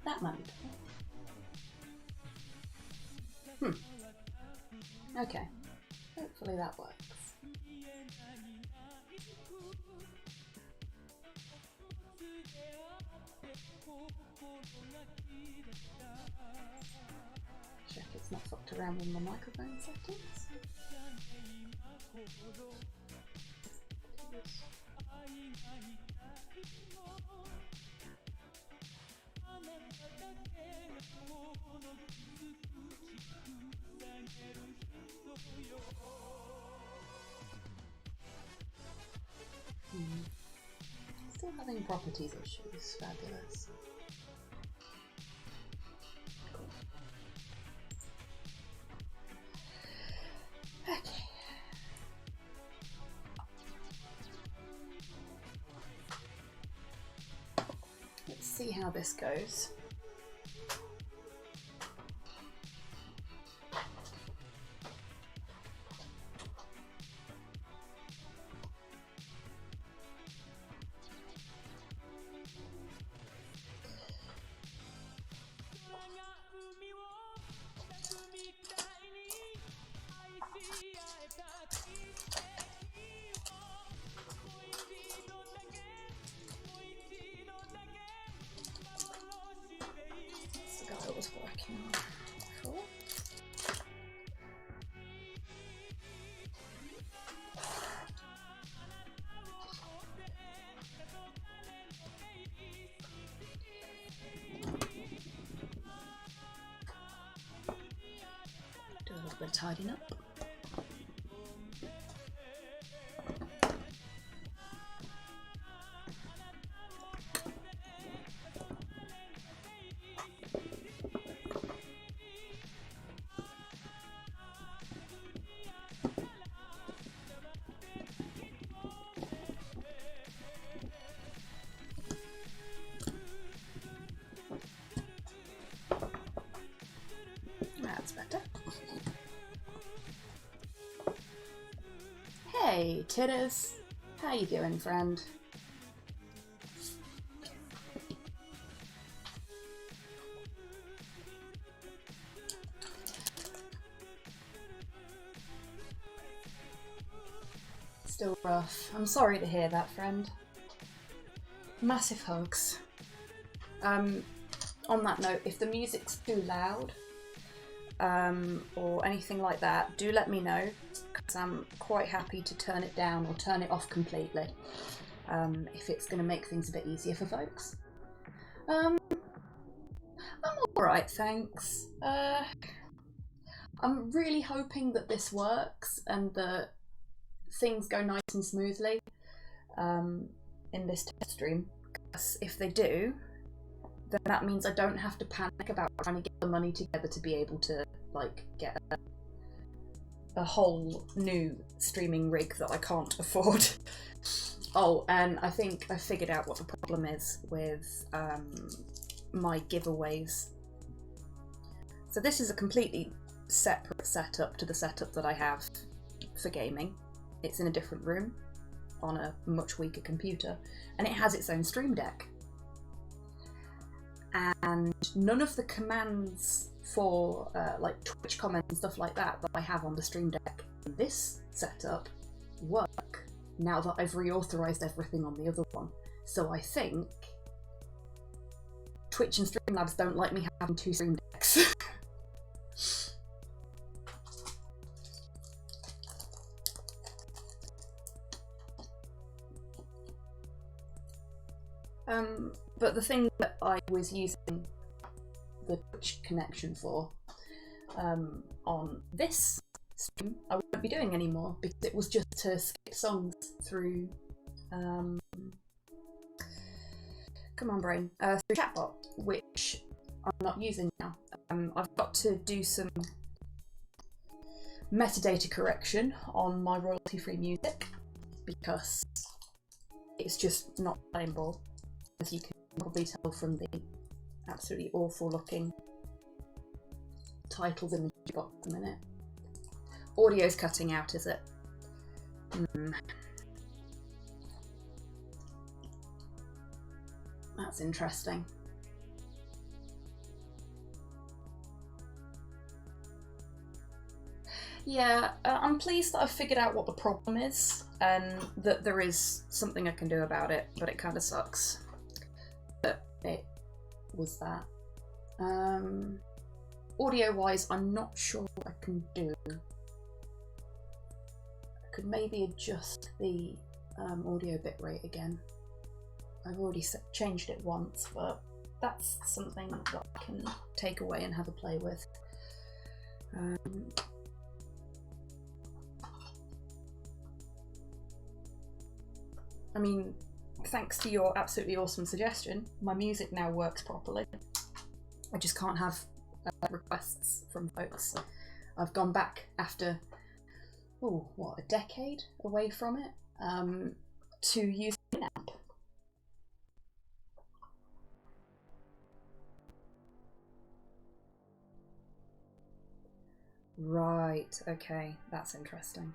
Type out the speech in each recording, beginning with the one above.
That might be better. Okay. Hopefully that works. Check it's not fucked around with my microphone settings. Still having properties issues. Fabulous. Cool. Okay. Let's see how this goes. We're tidying up. That's better. Hey, Titters. How you doing, friend? Still rough. I'm sorry to hear that, friend. Massive hugs. On that note, if the music's too loud, or anything like that, do let me know, because I'm quite happy to turn it down or turn it off completely, if it's going to make things a bit easier for folks. I'm alright, thanks. I'm really hoping that this works and that things go nice and smoothly in this test stream, because if they do, then that means I don't have to panic about trying to get the money together to be able to like get a whole new streaming rig that I can't afford. Oh, and I think I figured out what the problem is with my giveaways. So this is a completely separate setup to the setup that I have for gaming. It's in a different room on a much weaker computer, and it has its own Stream Deck. And none of the commands for like Twitch comments and stuff like that that I have on the Stream Deck in this setup work now that I've reauthorized everything on the other one. So I think Twitch and Streamlabs don't like me having two Stream Decks. But the thing that I was using the Twitch connection for on this stream, I won't be doing anymore because it was just to skip songs through come on brain, through chatbot, which I'm not using now. I've got to do some metadata correction on my royalty-free music because it's just not playable, as you can probably tell from the absolutely awful looking titles in the box at the minute. Audio's cutting out, is it? That's interesting. Yeah, I'm pleased that I've figured out what the problem is and that there is something I can do about it, but it kind of sucks that it was that. Audio-wise, I'm not sure what I can do. I could maybe adjust the audio bitrate again. I've already changed it once, but that's something that I can take away and have a play with. I mean, thanks to your absolutely awesome suggestion, my music now works properly. I just can't have requests from folks. I've gone back after, oh, what, a decade away from it, to use Winamp. Right, okay, that's interesting.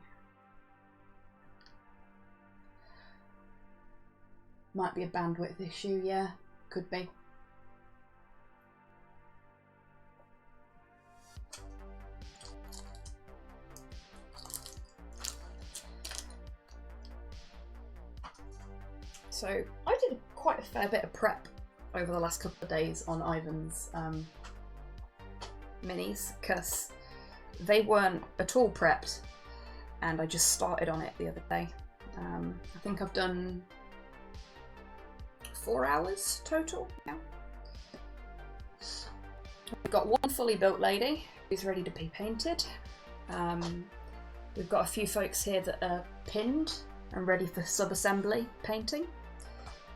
Might be a bandwidth issue, yeah, could be. So I did quite a fair bit of prep over the last couple of days on Ivan's minis, because they weren't at all prepped and I just started on it the other day. I think I've done 4 hours total now. We've got one fully built lady who's ready to be painted. We've got a few folks here that are pinned and ready for sub-assembly painting,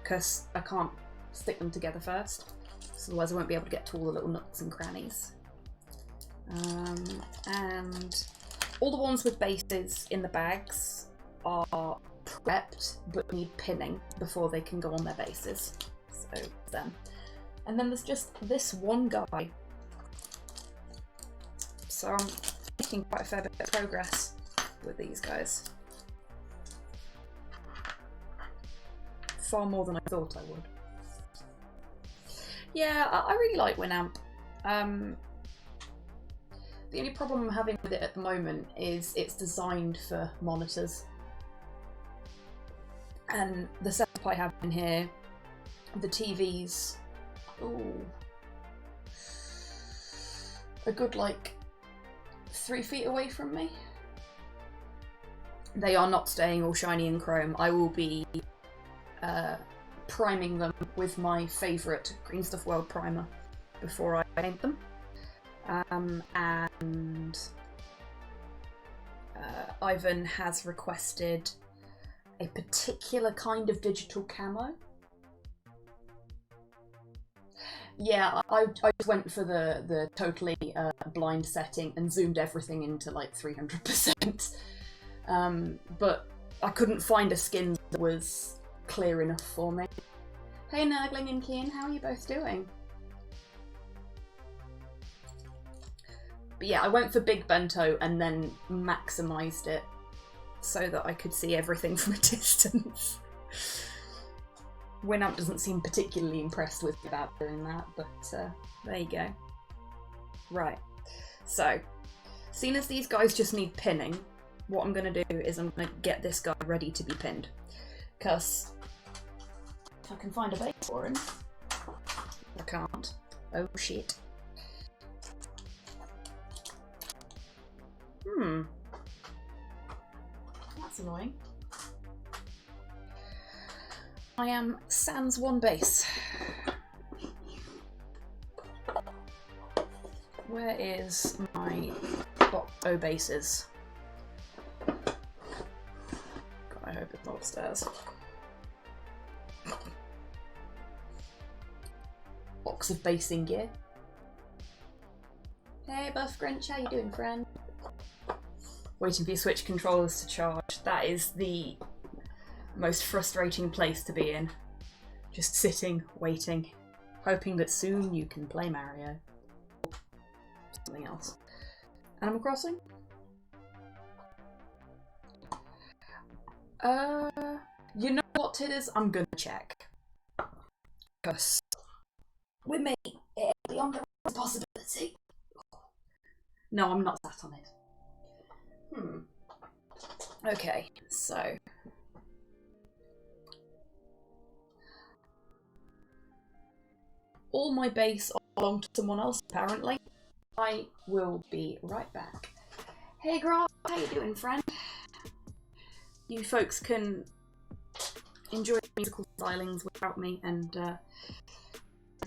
because I can't stick them together first, so otherwise I won't be able to get to all the little nooks and crannies. And all the ones with bases in the bags are prepped but need pinning before they can go on their bases. So them. And then there's just this one guy. So I'm making quite a fair bit of progress with these guys. Far more than I thought I would. Yeah, I really like Winamp. The only problem I'm having with it at the moment is it's designed for monitors. And the setup I have in here, the TV's a good like 3 feet away from me. They are not staying all shiny and chrome. I will be priming them with my favourite Green Stuff World primer before I paint them. And Ivan has requested a particular kind of digital camo. Yeah, I just went for the totally blind setting and zoomed everything into like 300%. But I couldn't find a skin that was clear enough for me. Hey Nurgling and Keen, how are you both doing? But yeah, I went for Big Bento and then maximised it so that I could see everything from a distance. Winamp doesn't seem particularly impressed with me about doing that, but there you go. Right, so, seeing as these guys just need pinning, what I'm going to do is I'm going to get this guy ready to be pinned. Because if I can find a base for him, I can't. Oh shit. That's annoying. I am sans one base. Where is my box O bases? God, I hope it's not upstairs. Box of basing gear. Hey Buff Grinch, how you doing, friend? Waiting for your Switch controllers to charge. That is the most frustrating place to be in. Just sitting, waiting, hoping that soon you can play Mario. Something else. Animal Crossing? You know what it is? I'm gonna check. Because with me, it's beyond the possibility. No, I'm not sat on it. Okay, so all my base belong to someone else, apparently. I will be right back. Hey Grant, how you doing, friend? You folks can enjoy the musical stylings without me and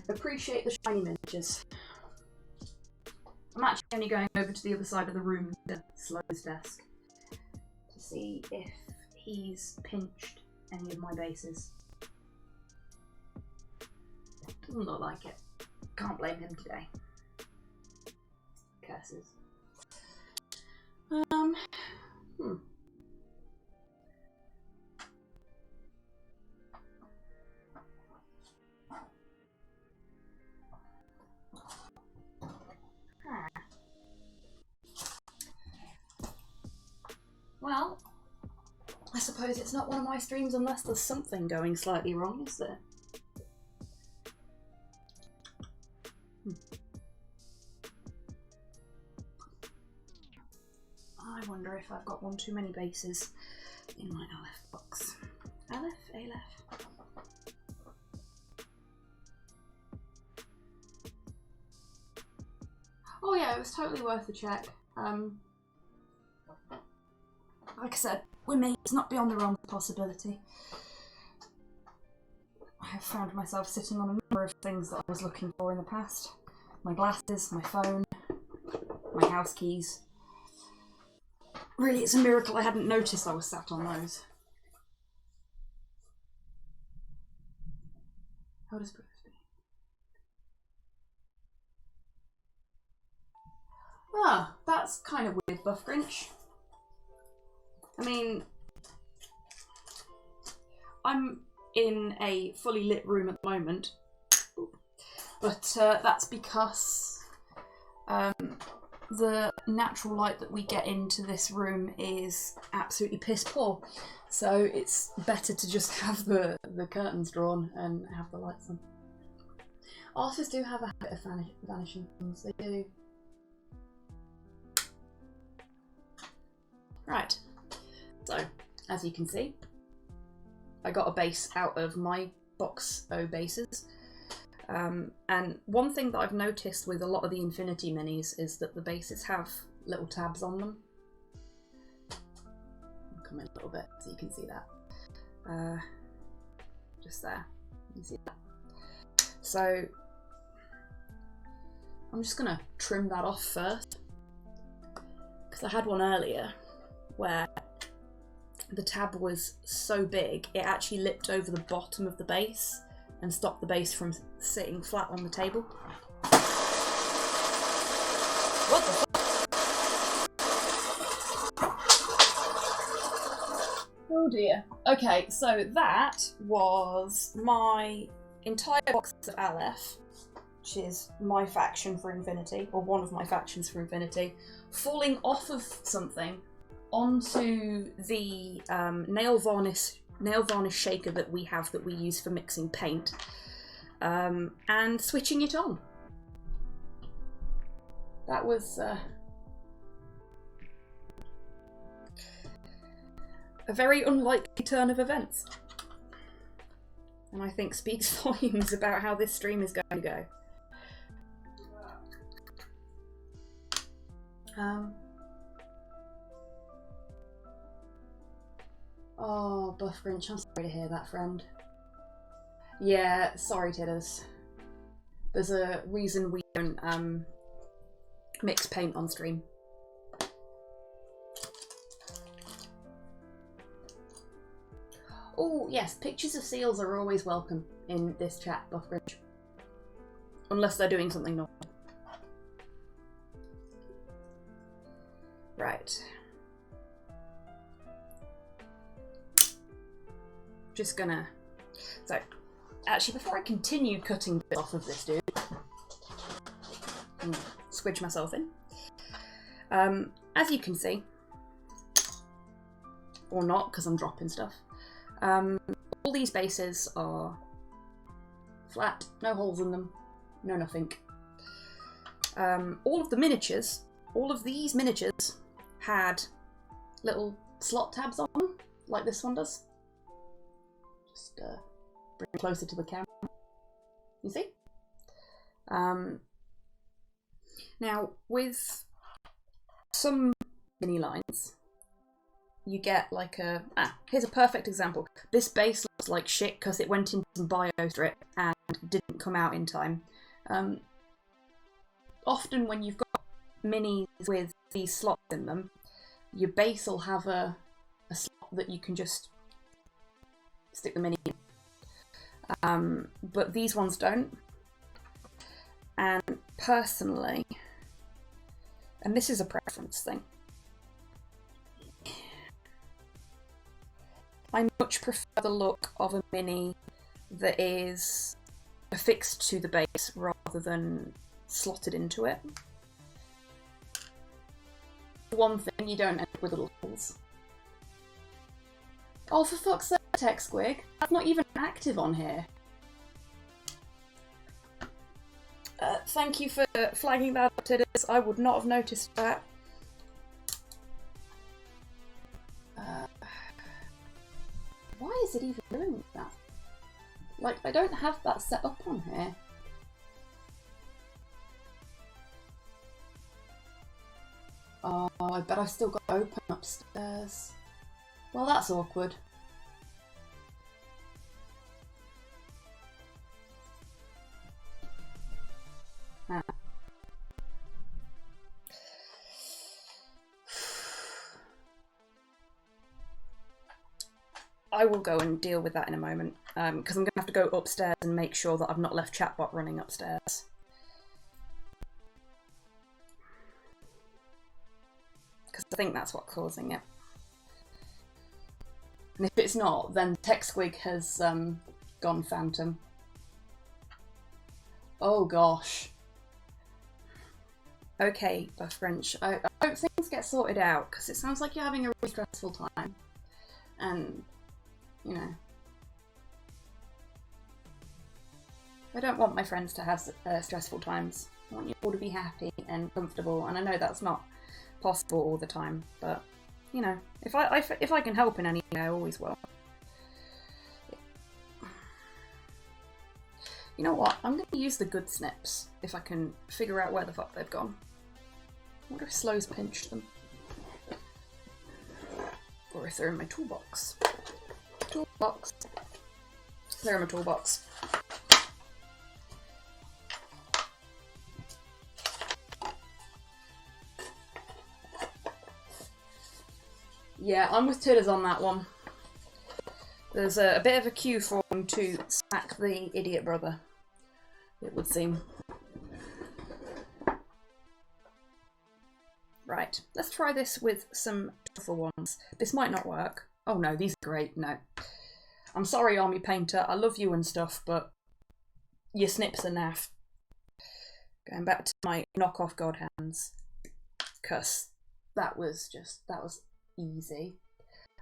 appreciate the shiny miniatures. I'm actually only going over to the other side of the room to Slow's desk to see if he's pinched any of my bases. Doesn't look like it. Can't blame him today. Curses. Well, I suppose it's not one of my streams unless there's something going slightly wrong, is there? I wonder if I've got one too many bases in my Aleph box. Aleph? Aleph? Oh yeah, it was totally worth a check. Like I said, with me, it's not beyond the realm of possibility. I have found myself sitting on a number of things that I was looking for in the past. My glasses, my phone, my house keys. Really, it's a miracle I hadn't noticed I was sat on those. How does Bruce be? Ah, that's kind of weird, Buff Grinch. I mean, I'm in a fully lit room at the moment, but that's because the natural light that we get into this room is absolutely piss poor. So it's better to just have the curtains drawn and have the lights on. Artists do have a habit of vanishing things, they do. Right. So, as you can see, I got a base out of my box O bases. And one thing that I've noticed with a lot of the Infinity Minis is that the bases have little tabs on them. I'll come in a little bit so you can see that. Just there. You can see that. So, I'm just going to trim that off first. Because I had one earlier where the tab was so big it actually lipped over the bottom of the base and stopped the base from sitting flat on the table. What the fuck? Oh dear. Okay, so that was my entire box of Aleph, which is my faction for Infinity, or one of my factions for Infinity, falling off of something onto the nail varnish shaker that we have that we use for mixing paint, and switching it on. That was a very unlikely turn of events, and I think speaks volumes about how this stream is going to go. Oh, Buff Grinch, I'm sorry to hear that, friend. Yeah, sorry, Tidders. There's a reason we don't mix paint on stream. Oh, yes, pictures of seals are always welcome in this chat, Buffgrinch. Unless they're doing something normal. Right. Just gonna... So, actually, before I continue cutting bits off of this dude, I'm gonna squidge myself in. As you can see, or not, because I'm dropping stuff, all these bases are flat, no holes in them, no nothing. All of the miniatures, all of these miniatures had little slot tabs on them, like this one does. Just bring it closer to the camera. You see? Now, with some mini lines, you get like a... here's a perfect example. This base looks like shit because it went into some bio strip and didn't come out in time. Often when you've got minis with these slots in them, your base will have a slot that you can just stick the mini in. But these ones don't. And personally, and this is a preference thing, I much prefer the look of a mini that is affixed to the base rather than slotted into it. One thing, you don't end up with little holes. Oh, for fuck's sake, Tech Squig, that's not even active on here. Thank you for flagging that up, Tidders. I would not have noticed that. Why is it even doing that? Like, I don't have that set up on here. Oh, I bet I've still got it open upstairs. Well, that's awkward. I will go and deal with that in a moment, because I'm going to have to go upstairs and make sure that I've not left chatbot running upstairs. Because I think that's what's causing it. And if it's not, then TechSquig has gone phantom. Oh gosh. Okay, Buffgrinch, I hope things get sorted out, because it sounds like you're having a really stressful time. And, you know, I don't want my friends to have stressful times. I want you all to be happy and comfortable, and I know that's not possible all the time, but, you know, if I can help in any way, I always will. You know what? I'm going to use the good snips if I can figure out where the fuck they've gone. I wonder if Slow's pinched them. Or if they're in my toolbox. Toolbox. They're in my toolbox. Yeah, I'm with Tidders on that one. There's a bit of a queue for him to sack the idiot brother, it would seem. Right, let's try this with some tougher ones. This might not work. Oh no, these are great. No. I'm sorry, Army Painter. I love you and stuff, but your snips are naff. Going back to my knockoff God Hands. Because that was easy.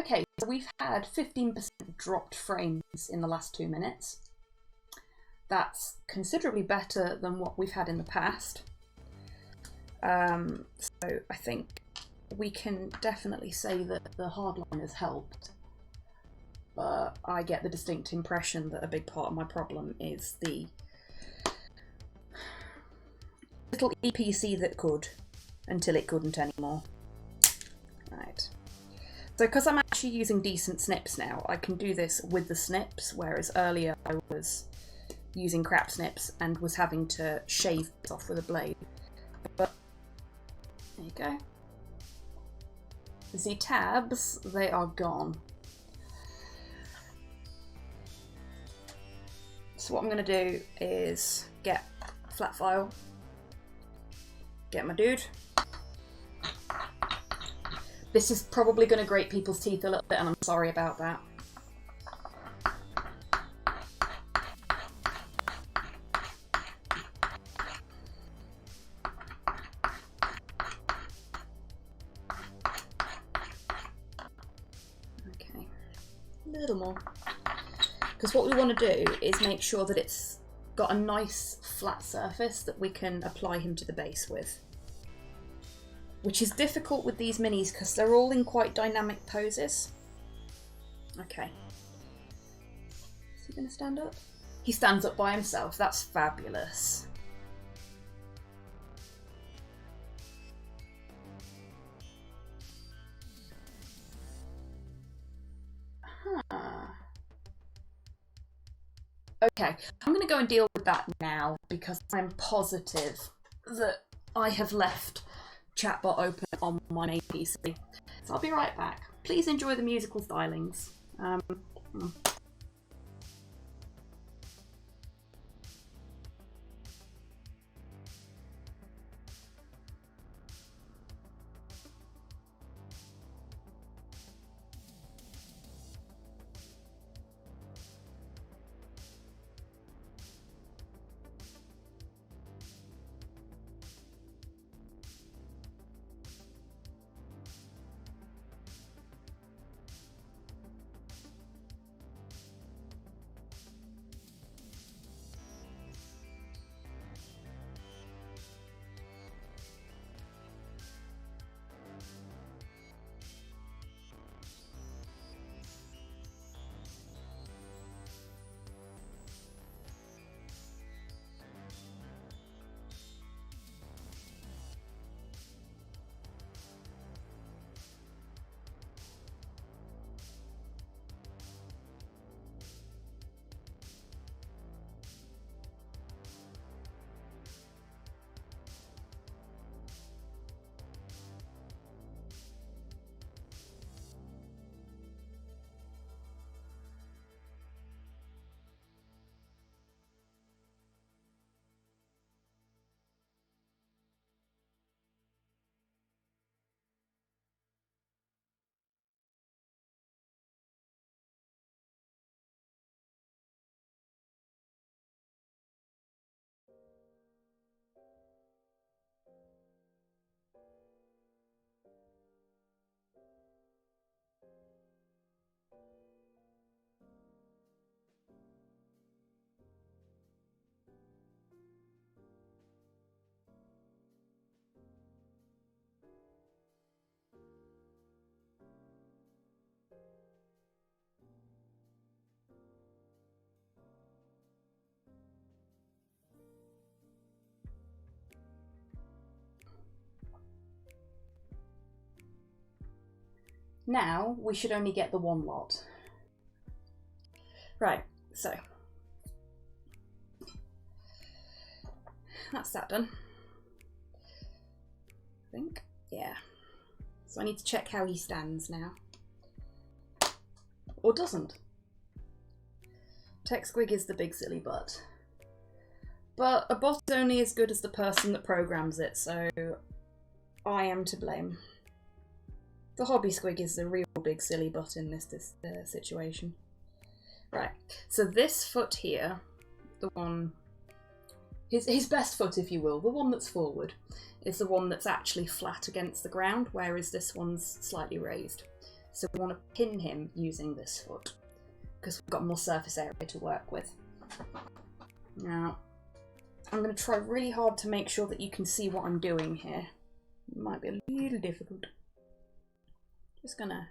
Okay, so we've had 15% dropped frames in the last 2 minutes. That's considerably better than what we've had in the past. So I think we can definitely say that the hardline has helped. But I get the distinct impression that a big part of my problem is the little EPC that could, until it couldn't anymore. Right. So because I'm actually using decent snips now, I can do this with the snips, whereas earlier I was using crap snips and was having to shave it off with a blade. But there you go. The tabs, they are gone. So what I'm going to do is get a flat file, get my dude. This is probably going to grate people's teeth a little bit, and I'm sorry about that. Okay, a little more. Because what we want to do is make sure that it's got a nice flat surface that we can apply him to the base with. Which is difficult with these minis because they're all in quite dynamic poses. Okay. Is he going to stand up? He stands up by himself. That's fabulous. Huh. Okay, I'm going to go and deal with that now because I'm positive that I have left Chatbot open on my main PC. So I'll be right back. Please enjoy the musical stylings. Now we should only get the one lot. Right, so that's that done. I think, yeah. So I need to check how he stands now. Or doesn't. Tech Squig is the big silly butt. But a bot is only as good as the person that programs it, so I am to blame. The hobby squig is the real big silly butt in this situation. Right, so this foot here, the one, his best foot if you will, the one that's forward, is the one that's actually flat against the ground, whereas this one's slightly raised. So we want to pin him using this foot, because we've got more surface area to work with. Now, I'm going to try really hard to make sure that you can see what I'm doing here. It might be a little difficult. Just gonna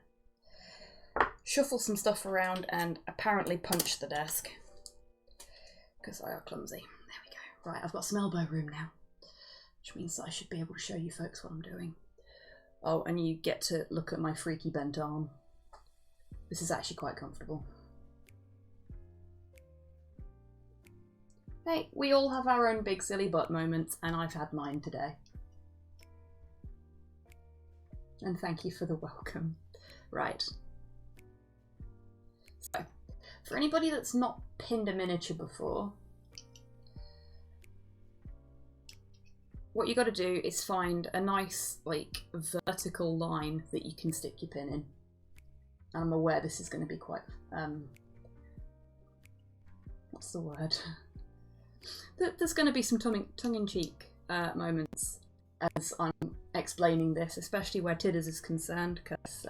shuffle some stuff around and apparently punch the desk because I are clumsy. There we go. Right, I've got some elbow room now, which means that I should be able to show you folks what I'm doing. Oh, and you get to look at my freaky bent arm. This is actually quite comfortable. Hey, we all have our own big silly butt moments, and I've had mine today. And thank you for the welcome. Right. So, for anybody that's not pinned a miniature before, what you got to do is find a nice, like, vertical line that you can stick your pin in. And I'm aware this is going to be quite, what's the word? There's going to be some tongue-in-cheek moments as I'm explaining this, especially where Tidders is concerned, because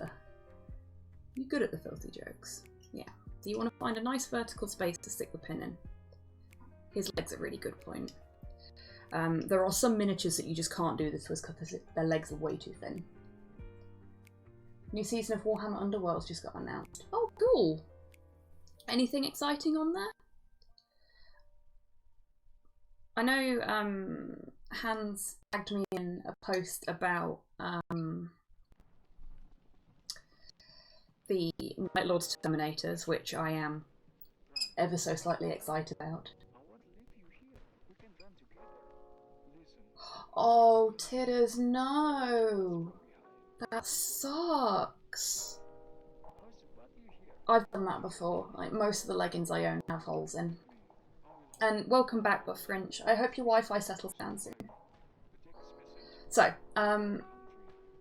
you're good at the filthy jokes. Yeah, so you want to find a nice vertical space to stick the pin in. His leg's a really good point. There are some miniatures that you just can't do this with because their legs are way too thin. New season of Warhammer Underworlds just got announced. Oh, cool! Anything exciting on there? I know Hans tagged me in a post about the Night Lord's Terminators, which I am ever so slightly excited about. Oh, Tidders, no! That sucks! I've done that before. Like, most of the leggings I own have holes in. And welcome back, Buff Fringe. I hope your Wi-Fi settles down soon. So,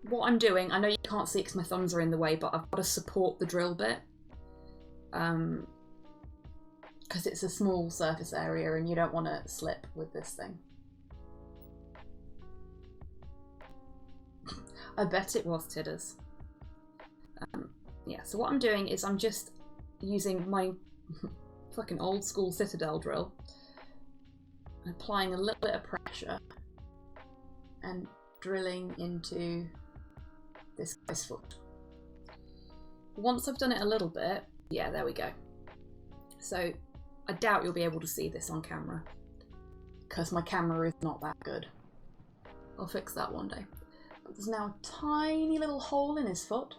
what I'm doing, I know you can't see because my thumbs are in the way, but I've got to support the drill bit. Because it's a small surface area and you don't want to slip with this thing. I bet it was Tidders. Yeah, so what I'm doing is I'm just using my fucking old school Citadel drill, applying a little bit of pressure and drilling into this guy's foot. Once I've done it a little bit, yeah, there we go. So I doubt you'll be able to see this on camera because my camera is not that good. I'll fix that one day. But there's now a tiny little hole in his foot.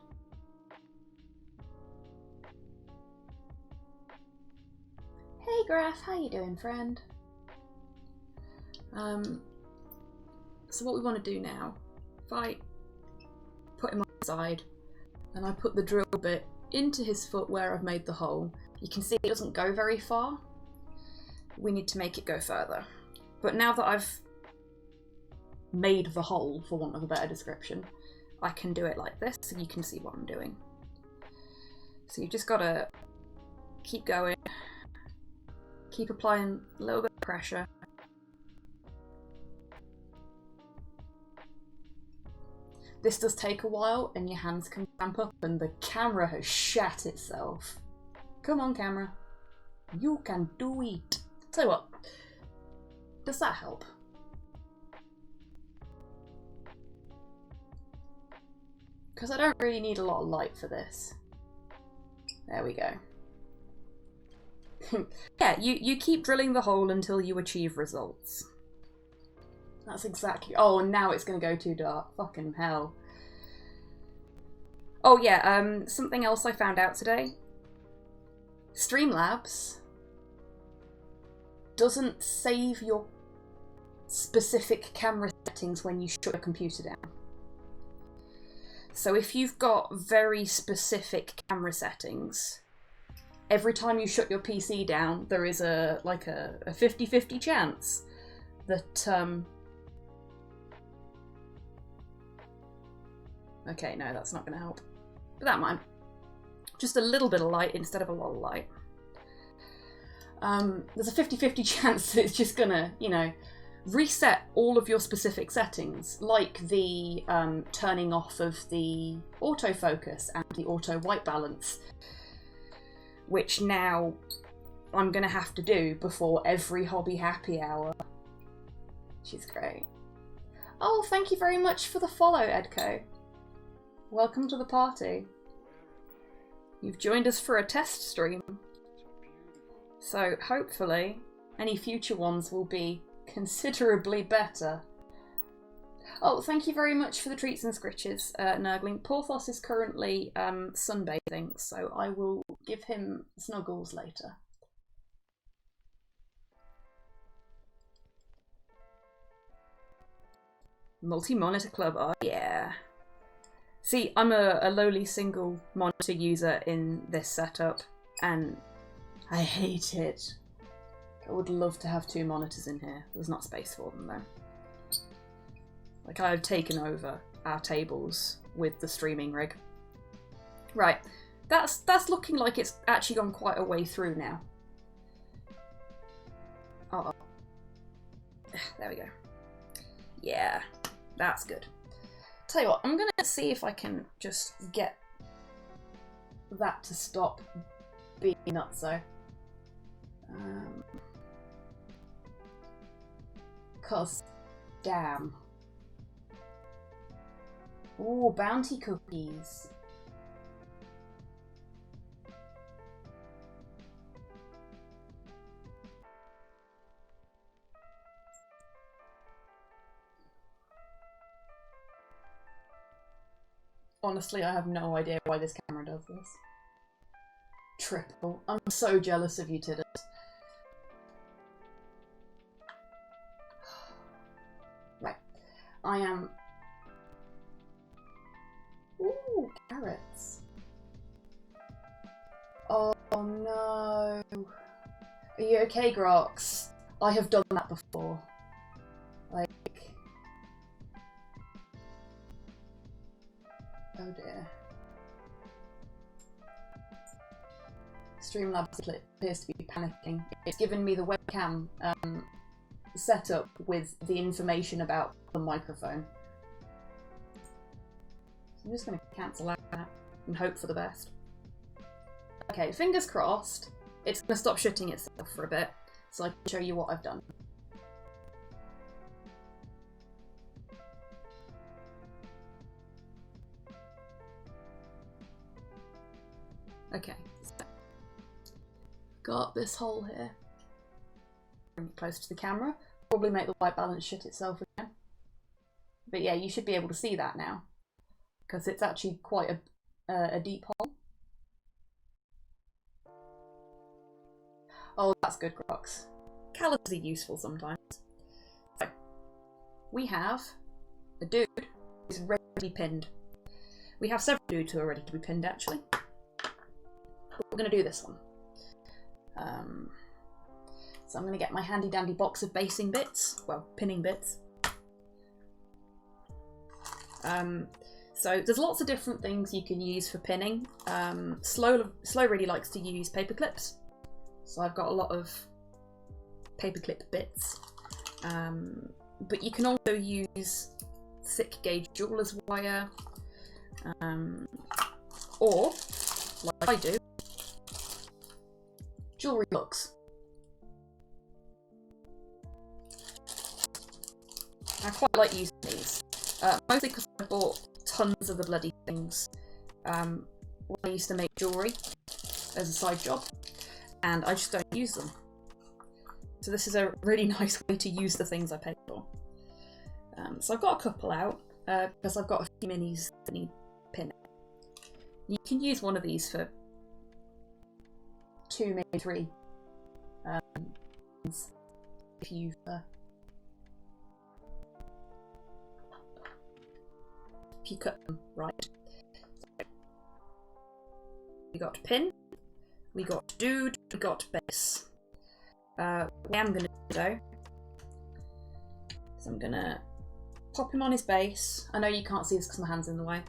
Hey Graf, how you doing, friend? So what we want to do now, if I put him on the side and I put the drill bit into his foot where I've made the hole, you can see it doesn't go very far. We need to make it go further. But now that I've made the hole, for want of a better description, I can do it like this so you can see what I'm doing. So you've just got to keep going. Keep applying a little bit of pressure. This does take a while and your hands can cramp up and the camera has shat itself. Come on, camera. You can do it. Tell you what, does that help? Because I don't really need a lot of light for this. There we go. Yeah, you keep drilling the hole until you achieve results. That's exactly... Oh, and now it's going to go too dark. Fucking hell. Oh yeah, something else I found out today. Streamlabs doesn't save your specific camera settings when you shut your computer down. So if you've got very specific camera settings, every time you shut your PC down, there is a 50-50 chance that okay, no, that's not going to help. But that might. Just a little bit of light instead of a lot of light. There's a 50-50 chance that it's just going to, you know, reset all of your specific settings, like the turning off of the autofocus and the auto white balance, which now I'm going to have to do before every hobby happy hour. She's great. Oh, thank you very much for the follow, Edco. Welcome to the party. You've joined us for a test stream. So hopefully any future ones will be considerably better. Oh, thank you very much for the treats and scritches, Nurgling. Porthos is currently sunbathing, so I will give him snuggles later. Multi-monitor club, oh yeah. See, I'm a lowly single monitor user in this setup, and I hate it. I would love to have 2 monitors in here. There's not space for them though. Like, I've taken over our tables with the streaming rig. Right, that's looking like it's actually gone quite a way through now. Oh, there we go. Yeah, that's good. Tell you what, I'm gonna see if I can just get that to stop being nutso. Cause, damn. Ooh, bounty cookies. Honestly, I have no idea why this camera does this. Triple. I'm so jealous of you, Tidders. Right. I am... Ooh, carrots. Oh no. Are you okay, Grox? I have done that before. Like... Oh dear. Streamlabs appears to be panicking. It's given me the webcam set up with the information about the microphone. So I'm just going to cancel out that and hope for the best. Okay, fingers crossed. It's going to stop shitting itself for a bit, so I can show you what I've done. Okay, so got this hole here. Bring it close to the camera. Probably make the white balance shit itself again. But yeah, you should be able to see that now, because it's actually quite a deep hole. Oh, that's good, Crocs. Callus are useful sometimes. So, we have a dude who's ready to be pinned. We have several dudes who are ready to be pinned, actually. But we're going to do this one. So I'm going to get my handy dandy box of basing bits. Well, pinning bits. So there's lots of different things you can use for pinning. Slow really likes to use paper clips. So I've got a lot of paperclip bits. But you can also use thick gauge jeweler's wire. Or, like I do, jewellery hooks. I quite like using these. Mostly because I bought tons of the bloody things when I used to make jewellery as a side job. And I just don't use them. So this is a really nice way to use the things I paid for. So I've got a couple out, because I've got a few minis that need pinning. You can use one of these for 2, maybe 3. If you cut them right. So, we got pin. We got dude, we got base. What I'm going to do though, is I'm going to pop him on his base. I know you can't see this because my hand's in the way.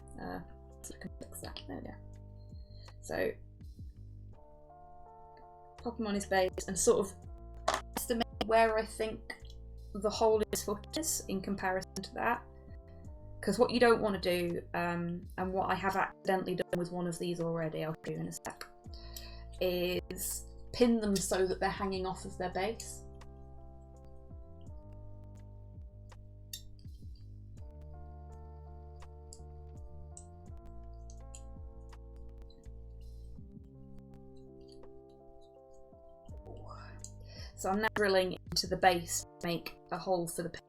So I can fix that. There we go. So, pop him on his base and sort of estimate where I think the hole in his foot is in comparison to that. Because what you don't want to do, and what I have accidentally done with one of these already, I'll show you in a sec, is pin them so that they're hanging off of their base. So I'm now drilling into the base to make a hole for the pin.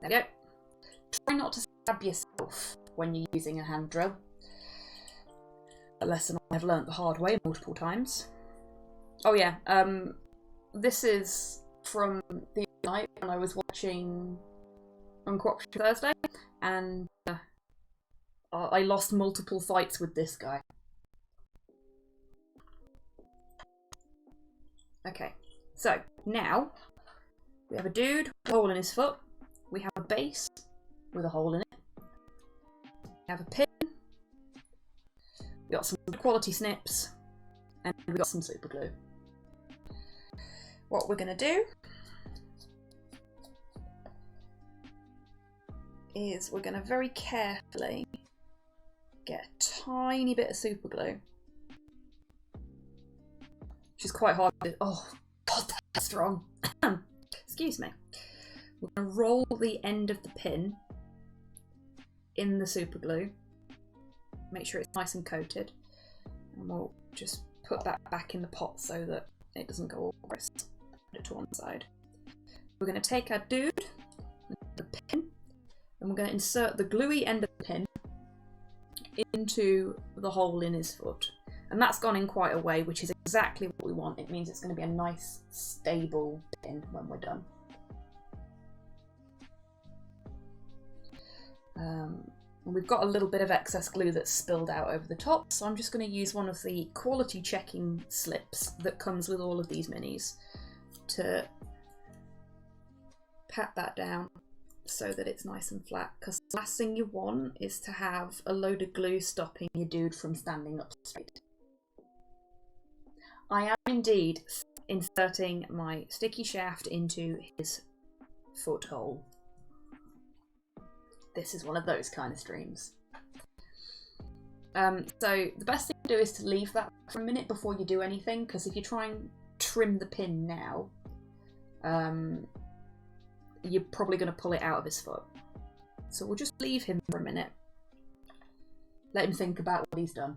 There we go. Try not to stab yourself when you're using a hand drill. A lesson I've learnt the hard way multiple times. Oh yeah, this is from the night when I was watching Uncorruption Thursday, and I lost multiple fights with this guy. Okay, so now we have a dude with a hole in his foot. We have a base with a hole in it. We have a pin. We got some good quality snips, and we got some super glue. What we're going to do is we're going to very carefully get a tiny bit of super glue, which is quite hard to do. Oh god, that's strong. Excuse me. We're going to roll the end of the pin in the super glue, make sure it's nice and coated, and we'll just put that back in the pot so that it doesn't go all gross. Put it to one side. We're going to take our dude, the pin, and we're going to insert the gluey end of the pin into the hole in his foot. And that's gone in quite a way, which is exactly what we want. It means it's going to be a nice, stable pin when we're done. We've got a little bit of excess glue that's spilled out over the top, so I'm just going to use one of the quality checking slips that comes with all of these minis to pat that down so that it's nice and flat, because the last thing you want is to have a load of glue stopping your dude from standing up straight. I am indeed inserting my sticky shaft into his foot hole. This is one of those kind of streams. So the best thing to do is to leave that for a minute before you do anything, because if you try and trim the pin now, you're probably going to pull it out of his foot. So we'll just leave him for a minute. Let him think about what he's done.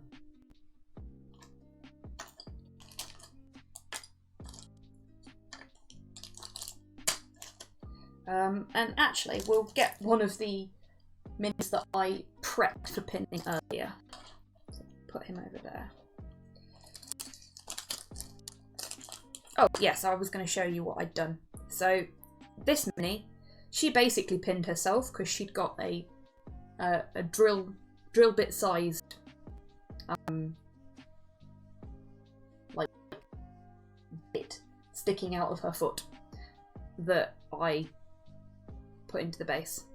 And actually, we'll get one of the minis that I prepped for pinning earlier. So put him over there. Oh, yes, I was going to show you what I'd done. So this mini, she basically pinned herself because she'd got a drill bit sized like bit sticking out of her foot that I put into the base.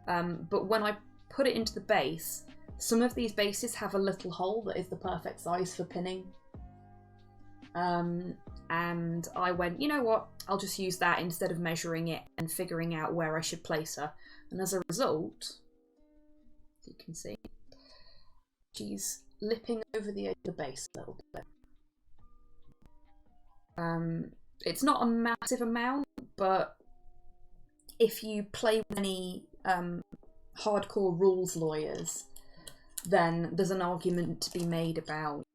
But when I put it into the base, some of these bases have a little hole that is the perfect size for pinning. And I went, you know what, I'll just use that instead of measuring it and figuring out where I should place her. And as a result, as you can see, she's lipping over the edge of the base a little bit. It's not a massive amount, but if you play with any hardcore rules lawyers, then there's an argument to be made about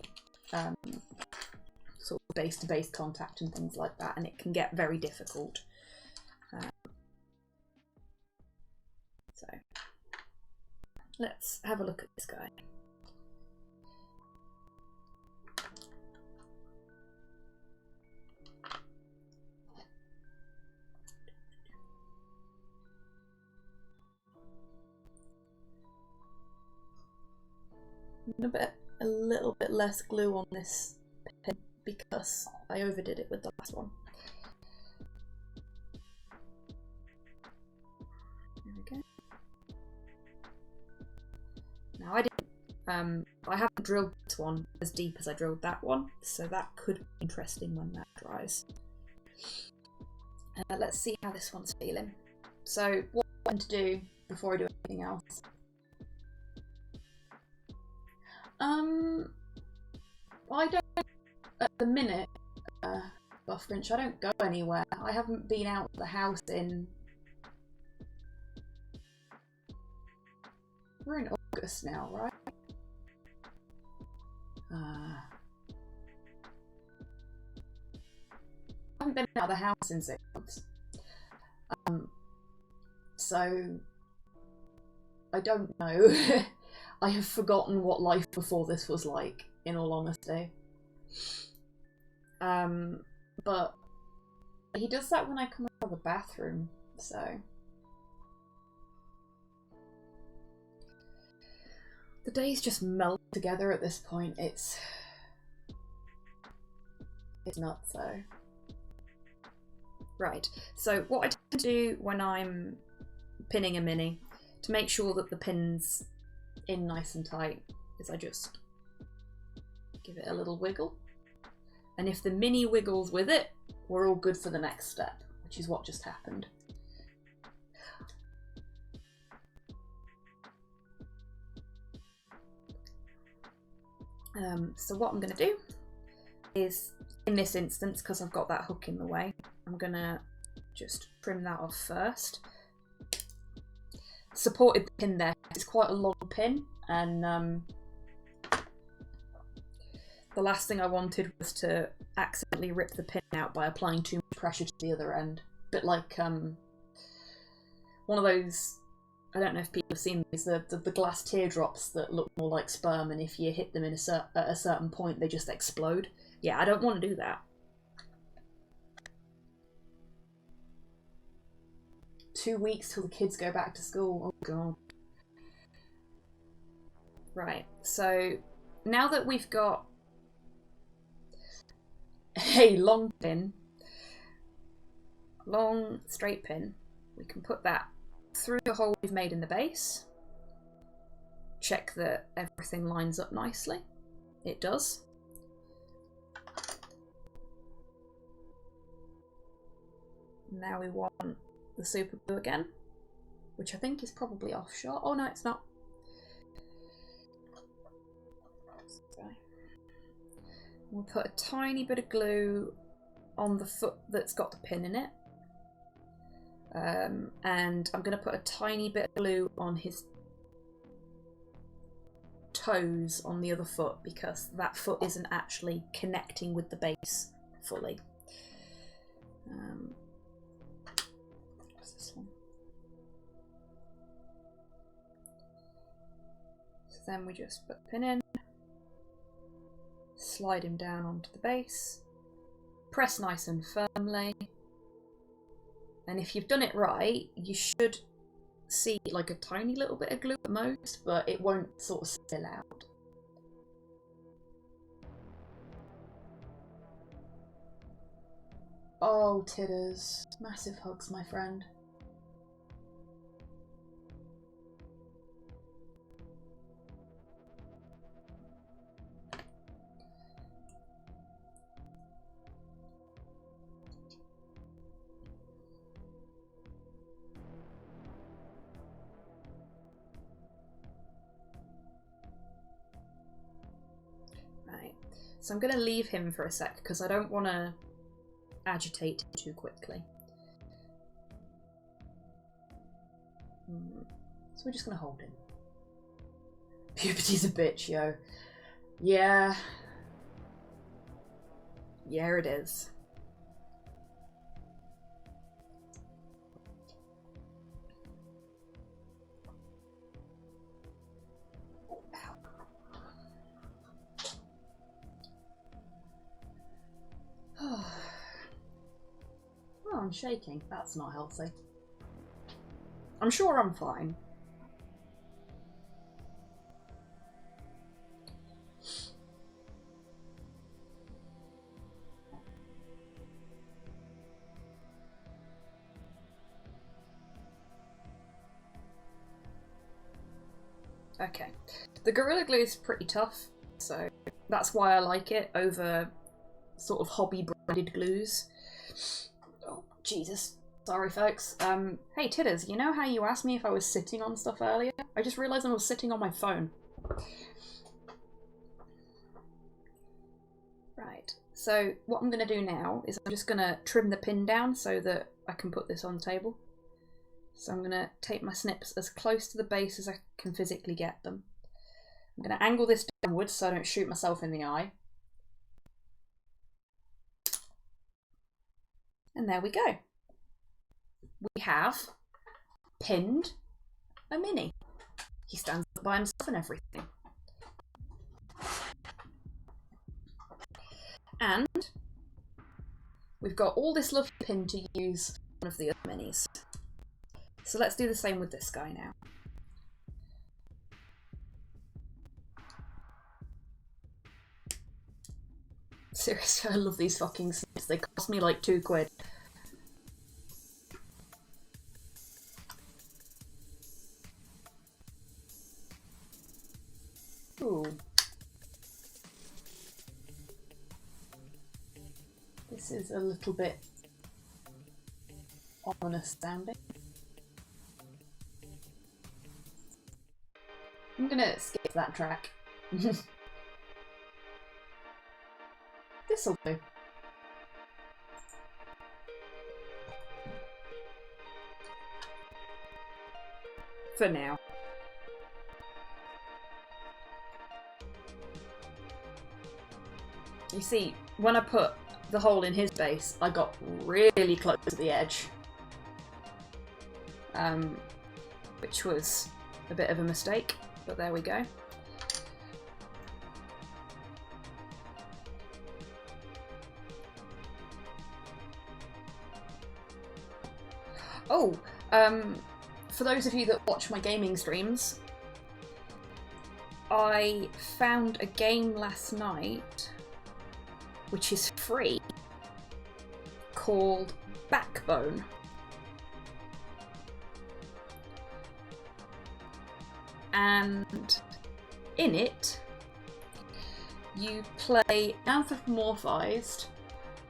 sort of base-to-base contact and things like that, and it can get very difficult. So let's have a look at this guy. A little bit less glue on this pin because I overdid it with the last one. There we go. Now I haven't drilled this one as deep as I drilled that one, so that could be interesting when that dries. Let's see how this one's feeling. So what I'm going to do before I do anything else. I don't, at the minute, Buffgrinch, I don't go anywhere. I haven't been out of the house in... We're in August now, right? I haven't been out of the house in 6 months. So I don't know. I have forgotten what life before this was like, in all honesty. But he does that when I come out of the bathroom, so... The days just melt together at this point. It's nuts, though. Right, so what I tend to do when I'm pinning a mini, to make sure that the pin's in nice and tight, is I just give it a little wiggle. And if the mini wiggles with it, we're all good for the next step, which is what just happened. So what I'm going to do is, in this instance, because I've got that hook in the way, I'm going to just trim that off first. Supported pin there. It's quite a long pin, and the last thing I wanted was to accidentally rip the pin out by applying too much pressure to the other end. A bit like one of those, I don't know if people have seen these, the glass teardrops that look more like sperm, and if you hit them at a certain point, they just explode. Yeah, I don't want to do that. 2 weeks till the kids go back to school. Oh god. Right, so now that we've got a long pin, long straight pin, we can put that through the hole we've made in the base. Check that everything lines up nicely. It does. Now we want the super glue again, which I think is probably offshore. Oh no, it's not. Sorry. We'll put a tiny bit of glue on the foot that's got the pin in it. And I'm going to put a tiny bit of glue on his toes on the other foot, because that foot isn't actually connecting with the base fully. What's this one? So then we just put the pin in, slide him down onto the base, press nice and firmly. And if you've done it right, you should see like a tiny little bit of glue at most, but it won't sort of spill out. Oh, Titters. Massive hugs, my friend. So I'm going to leave him for a sec because I don't want to agitate him too quickly. So we're just going to hold him. Puberty's a bitch, yo. Yeah. Yeah, it is. Oh, I'm shaking. That's not healthy. I'm sure I'm fine. Okay. The Gorilla Glue is pretty tough, so that's why I like it over sort of hobby branded glues. Oh, Jesus. Sorry, folks. Hey, Titters, you know how you asked me if I was sitting on stuff earlier? I just realised I was sitting on my phone. Right, so what I'm going to do now is I'm just going to trim the pin down so that I can put this on the table. So I'm going to take my snips as close to the base as I can physically get them. I'm going to angle this downwards so I don't shoot myself in the eye. And there we go. We have pinned a mini. He stands up by himself and everything. And we've got all this lovely pin to use one of the other minis. So let's do the same with this guy now. Seriously, I love these fucking snips. They cost me like £2. Ooh. This is a little bit ominous sounding. I'm gonna skip that track. This'll do. For now. You see, when I put the hole in his base, I got really close to the edge. Which was a bit of a mistake, but there we go. Oh, for those of you that watch my gaming streams, I found a game last night which is free called Backbone. And in it, you play anthropomorphized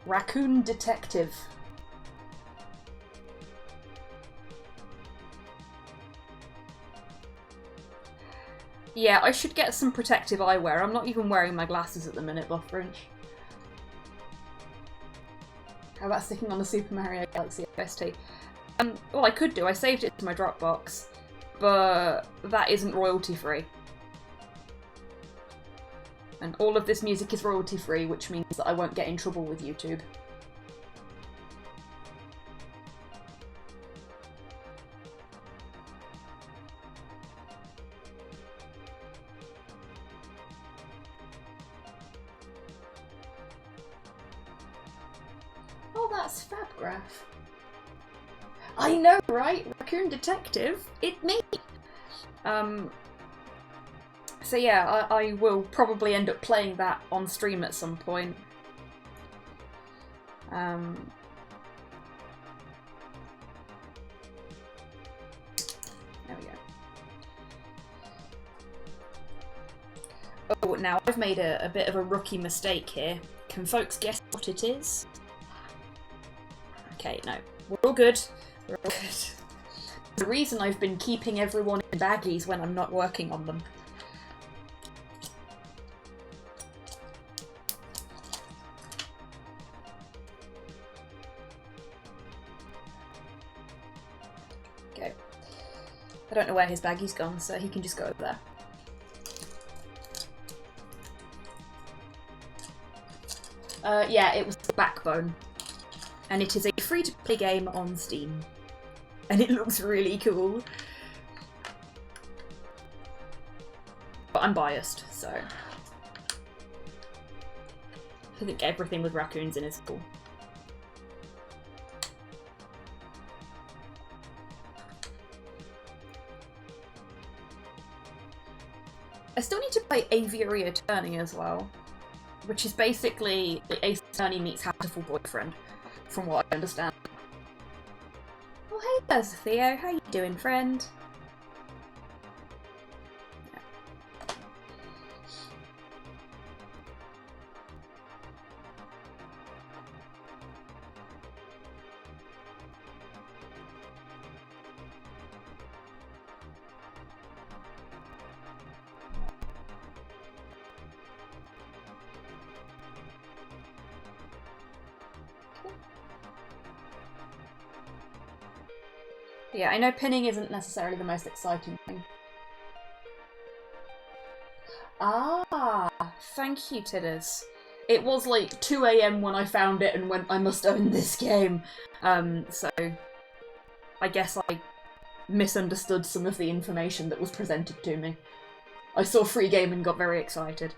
raccoon detective. Yeah, I should get some protective eyewear. I'm not even wearing my glasses at the minute, Buffbrinch. How about sticking on the Super Mario Galaxy OST? Well, I could do. I saved it to my Dropbox, but that isn't royalty free. And all of this music is royalty free, which means that I won't get in trouble with YouTube. Oh, that's Fabgraph. I know, right? Raccoon Detective? It's me! So yeah, I will probably end up playing that on stream at some point. There we go. Oh, now I've made a bit of a rookie mistake here. Can folks guess what it is? Okay, no. We're all good. We're all good. The reason I've been keeping everyone in baggies when I'm not working on them. Okay. I don't know where his baggie's gone, so he can just go over there. Yeah, it was Backbone. And it is a free-to-play game on Steam. And it looks really cool. But I'm biased, so... I think everything with raccoons in is cool. I still need to play Aviary Attorney as well. Which is basically Ace Attorney meets Hatterful Boyfriend. From what I understand. Oh, hey there's Theo. How you doing, friend? Yeah, I know pinning isn't necessarily the most exciting thing. Ah, thank you, Tidders. It was like 2 AM when I found it and went, I must own this game. So I guess I misunderstood some of the information that was presented to me. I saw free game and got very excited.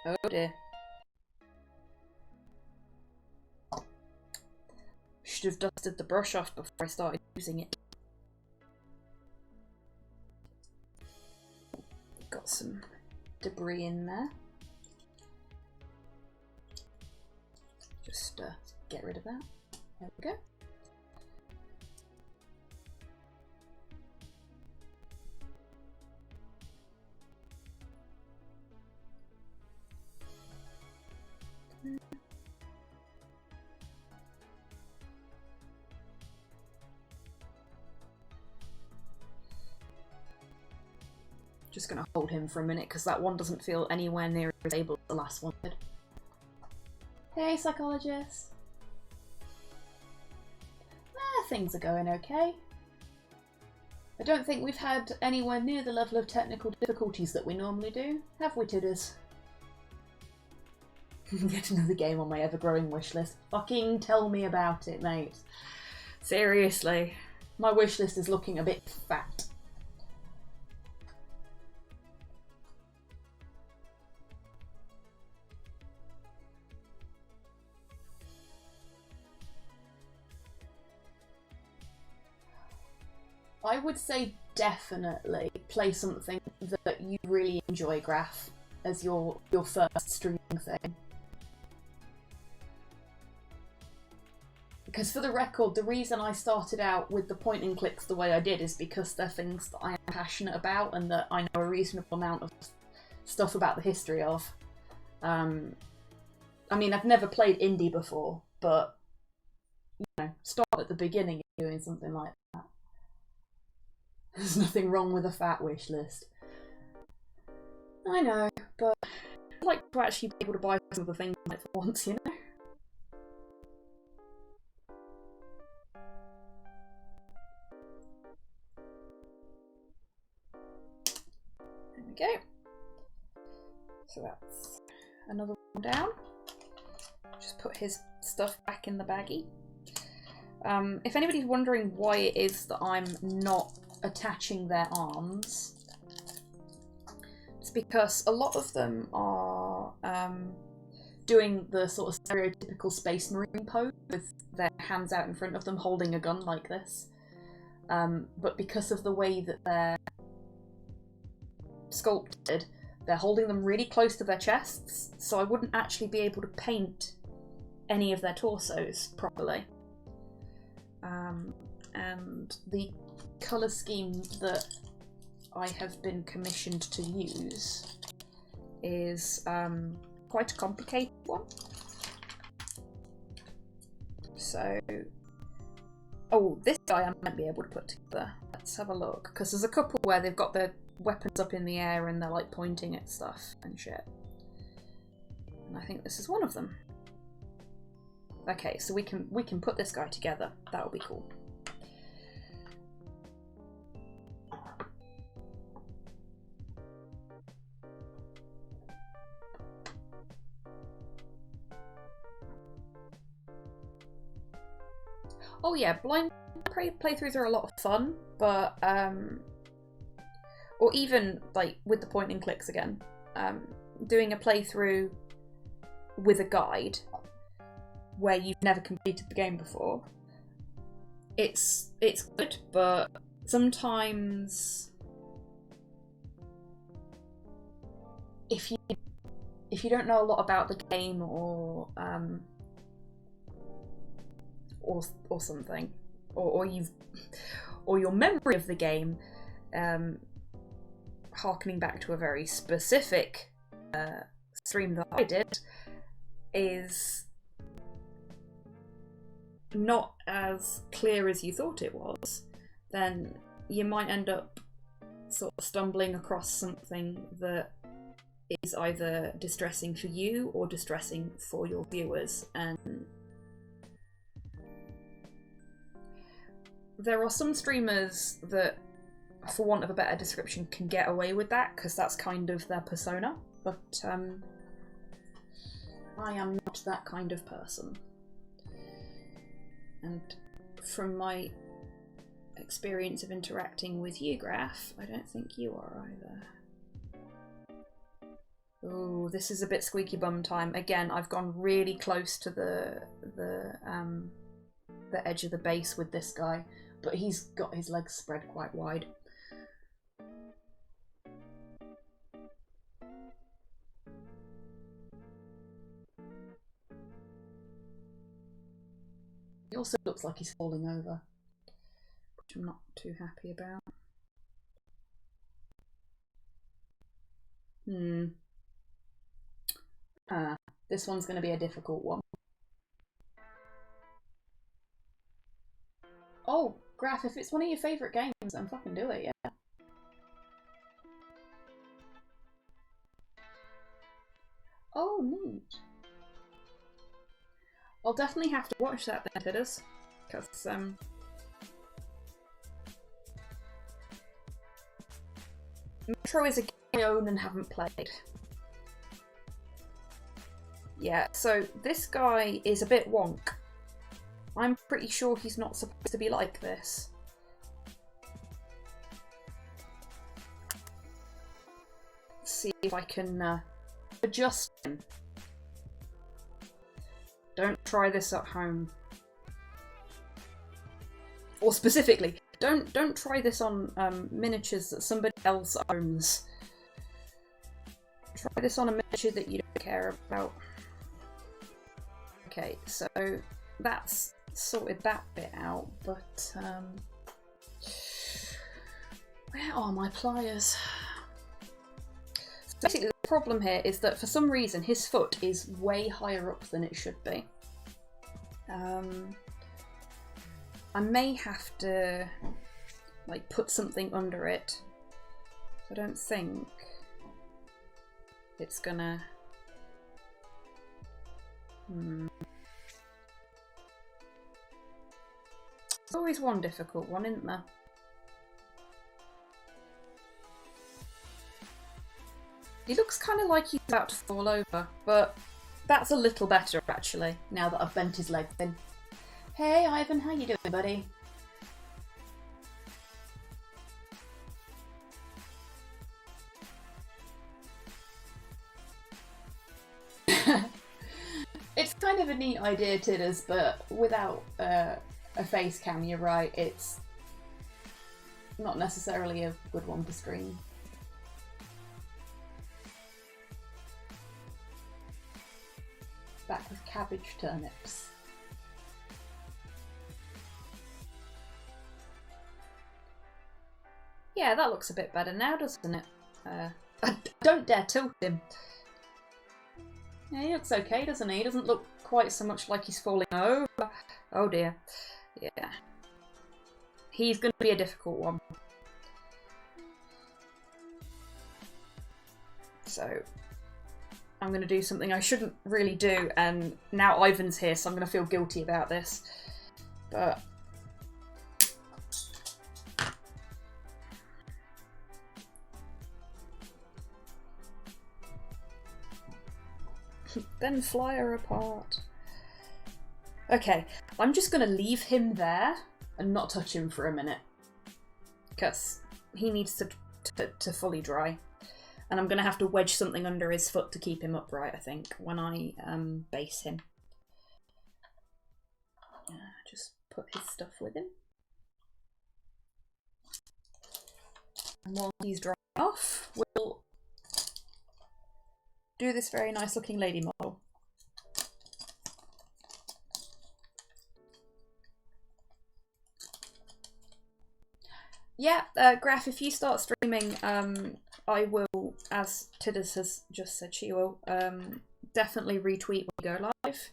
Oh dear. Should have dusted the brush off before I started using it. Got some debris in there. Just get rid of that. There we go. Just gonna hold him for a minute because that one doesn't feel anywhere near as able as the last one did. Hey, psychologist. Things are going okay. I don't think we've had anywhere near the level of technical difficulties that we normally do, have we, Tidders? Get another game on my ever-growing wish list. Fucking tell me about it, mate. Seriously. My wish list is looking a bit fat. I would say definitely play something that you really enjoy, Graph, as your first streaming thing. Because for the record, the reason I started out with the point and clicks the way I did is because they're things that I am passionate about and that I know a reasonable amount of stuff about the history of. I mean, I've never played indie before, but, you know, start at the beginning of doing something like that. There's nothing wrong with a fat wish list. I know, but I'd like to actually be able to buy some of the things like for once, you know? There we go. So that's another one down. Just put his stuff back in the baggie. If anybody's wondering why it is that I'm not attaching their arms, it's because a lot of them are doing the sort of stereotypical Space Marine pose with their hands out in front of them holding a gun like this, but because of the way that they're sculpted, they're holding them really close to their chests, so I wouldn't actually be able to paint any of their torsos properly. And the colour scheme that I have been commissioned to use is quite a complicated one. So, oh, this guy I might be able to put together. Let's have a look, because there's a couple where they've got their weapons up in the air and they're like pointing at stuff and shit. And I think this is one of them. Okay, so we can put this guy together. That'll be cool. Oh yeah, blind playthroughs are a lot of fun, but or even like with the point and clicks again, doing a playthrough with a guide where you've never completed the game before, it's good, but sometimes if you don't know a lot about the game or something, or your memory of the game, harkening back to a very specific stream that I did, is not as clear as you thought it was, then you might end up sort of stumbling across something that is either distressing for you or distressing for your viewers. And there are some streamers that, for want of a better description, can get away with that because that's kind of their persona, but I am not that kind of person. And from my experience of interacting with you, Graf, I don't think you are either. Oh, this is a bit squeaky bum time. Again, I've gone really close to the edge of the base with this guy, but he's got his legs spread quite wide. He also looks like he's falling over, which I'm not too happy about. This one's going to be a difficult one. Oh, Graf, if it's one of your favourite games, then fucking do it, yeah. Oh, neat. I'll definitely have to watch that then, Tidders, because Metro is a game I own and haven't played. Yeah, so this guy is a bit wonk. I'm pretty sure he's not supposed to be like this. Let's see if I can adjust him. Don't try this at home. Or specifically, don't try this on miniatures that somebody else owns. Try this on a miniature that you don't care about. Okay, so that's sorted that bit out, but where are my pliers? So basically the problem here is that for some reason his foot is way higher up than it should be. I may have to like put something under it. I don't think it's gonna There's always one difficult one, isn't there? He looks kind of like he's about to fall over, but that's a little better actually, now that I've bent his legs in. Hey Ivan, how you doing, buddy? It's kind of a neat idea, Tidders, but without a face cam, you're right, it's not necessarily a good one to screen. Back with cabbage turnips. Yeah, that looks a bit better now, doesn't it? Don't dare tilt him. Yeah, he looks okay, doesn't he? He doesn't look quite so much like he's falling over. Oh dear. Yeah. He's going to be a difficult one. So, I'm going to do something I shouldn't really do, and now Ivan's here, so I'm going to feel guilty about this. But then fly her apart. Okay, I'm just going to leave him there and not touch him for a minute, because he needs to fully dry. And I'm going to have to wedge something under his foot to keep him upright, I think, when I base him. Just put his stuff with him. And while he's drying off, we'll do this very nice looking lady model. Yeah, Graf, if you start streaming, I will, as Tidders has just said she will, definitely retweet when you go live,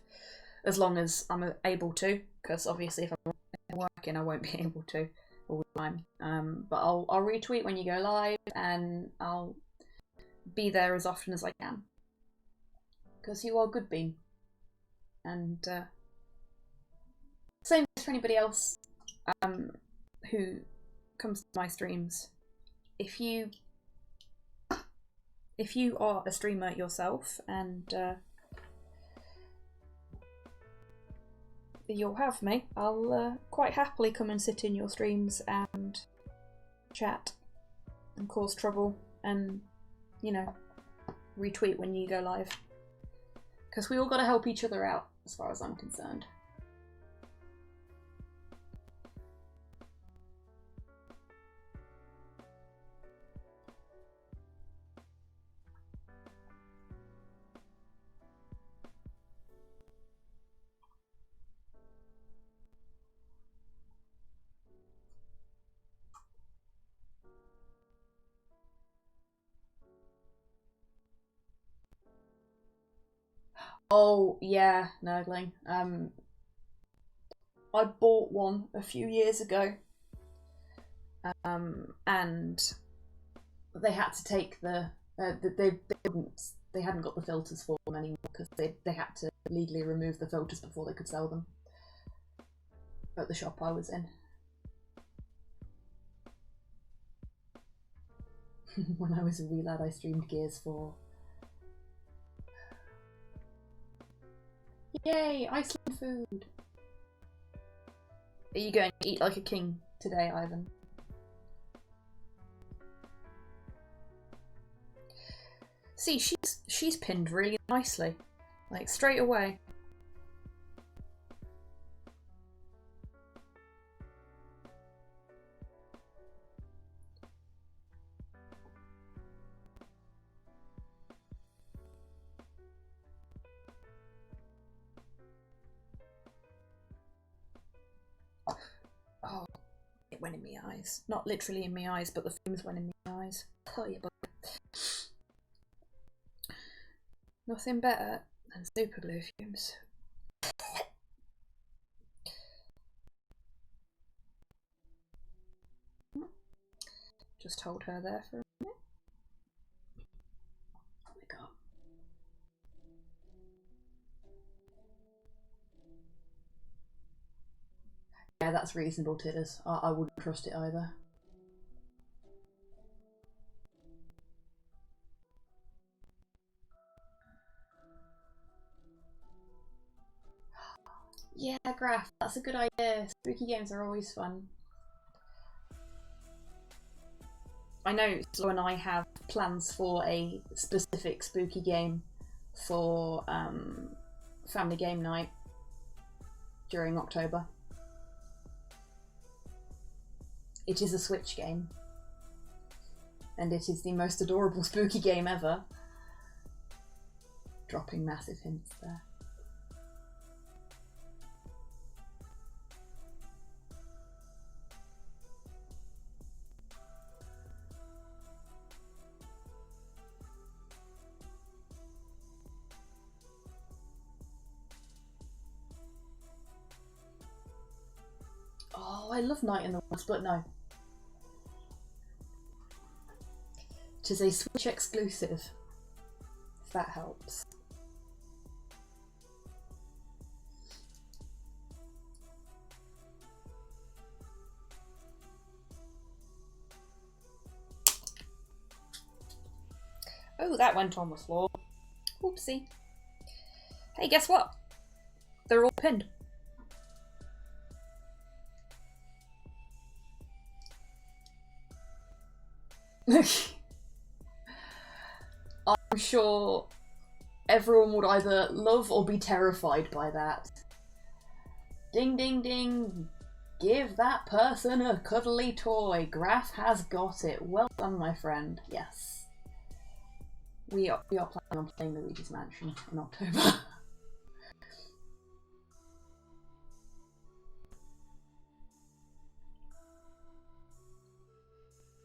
as long as I'm able to, because obviously if I'm working I won't be able to all the time. But I'll retweet when you go live, and I'll be there as often as I can. Because you are good bean. And same as for anybody else who comes to my streams. If you are a streamer yourself and you'll have me, I'll quite happily come and sit in your streams and chat and cause trouble and, you know, retweet when you go live. Because we all got to help each other out, as far as I'm concerned. Oh, yeah, Nurgling. I bought one a few years ago. And they had to take they hadn't got the filters for them anymore because they had to legally remove the filters before they could sell them at the shop I was in. When I was a wee lad, I streamed Gears 4. Yay, Iceland food! Are you going to eat like a king today, Ivan? See, she's pinned really nicely, like straight away. Oh, it went in my eyes. Not literally in my eyes, but the fumes went in my eyes. Oh, yeah, but nothing better than super glue fumes. Just hold her there for a minute. Oh my god. Yeah, that's reasonable, Tidders. I wouldn't trust it either. Yeah, Graph, that's a good idea. Spooky games are always fun. I know Slow and I have plans for a specific spooky game for family game night during October. It is a Switch game, and it is the most adorable spooky game ever. Dropping massive hints there. Oh, I love Night in the Woods, but no. It is a Switch exclusive, if that helps. Oh, that went on the floor. Oopsie. Hey, guess what? They're all pinned. I'm sure everyone would either love or be terrified by that. Ding ding ding! Give that person a cuddly toy. Graph has got it. Well done, my friend. Yes. We are planning on playing Luigi's Mansion in October.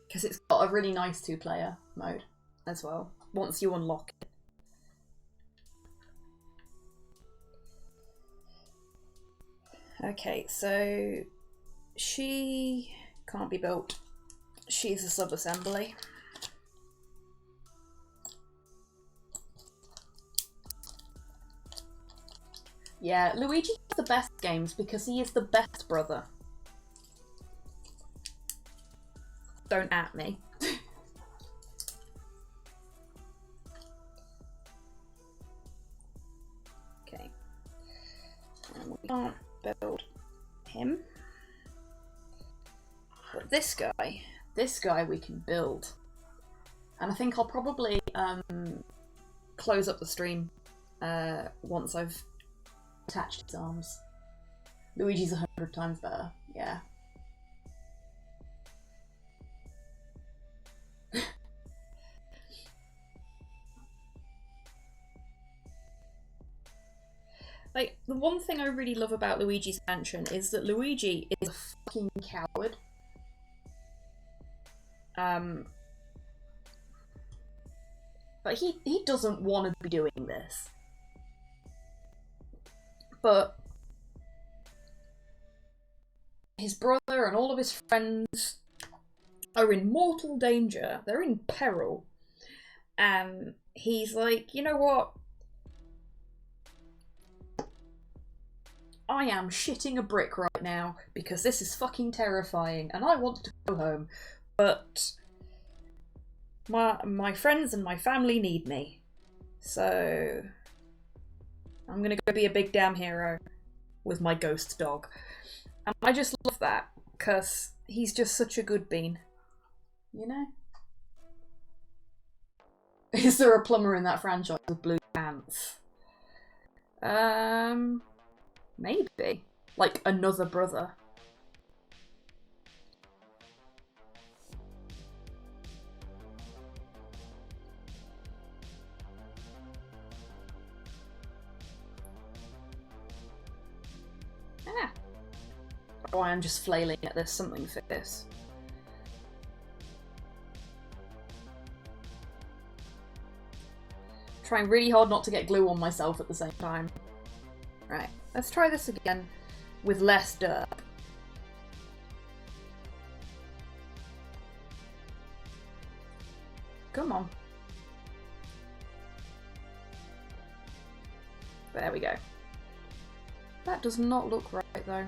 Because it's got a really nice two-player mode as well, once you unlock it. Okay, so she can't be built. She's a sub-assembly. Yeah, Luigi has the best games because he is the best brother. Don't at me. Okay. And we can't build him. But this guy we can build. And I think I'll probably close up the stream once I've attached his arms. Luigi's 100 times better, yeah. Like, the one thing I really love about Luigi's Mansion is that Luigi is a fucking coward. But he doesn't want to be doing this. But his brother and all of his friends are in mortal danger. They're in peril. And he's like, you know what? I am shitting a brick right now because this is fucking terrifying and I want to go home. But my friends and my family need me. So I'm gonna go be a big damn hero with my ghost dog. And I just love that because he's just such a good bean. You know? Is there a plumber in that franchise with blue pants? Maybe. Like another brother. Ah. Oh, I am just flailing at this. Something for this. Trying really hard not to get glue on myself at the same time. Right, let's try this again with less dirt. Come on. There we go. That does not look right though.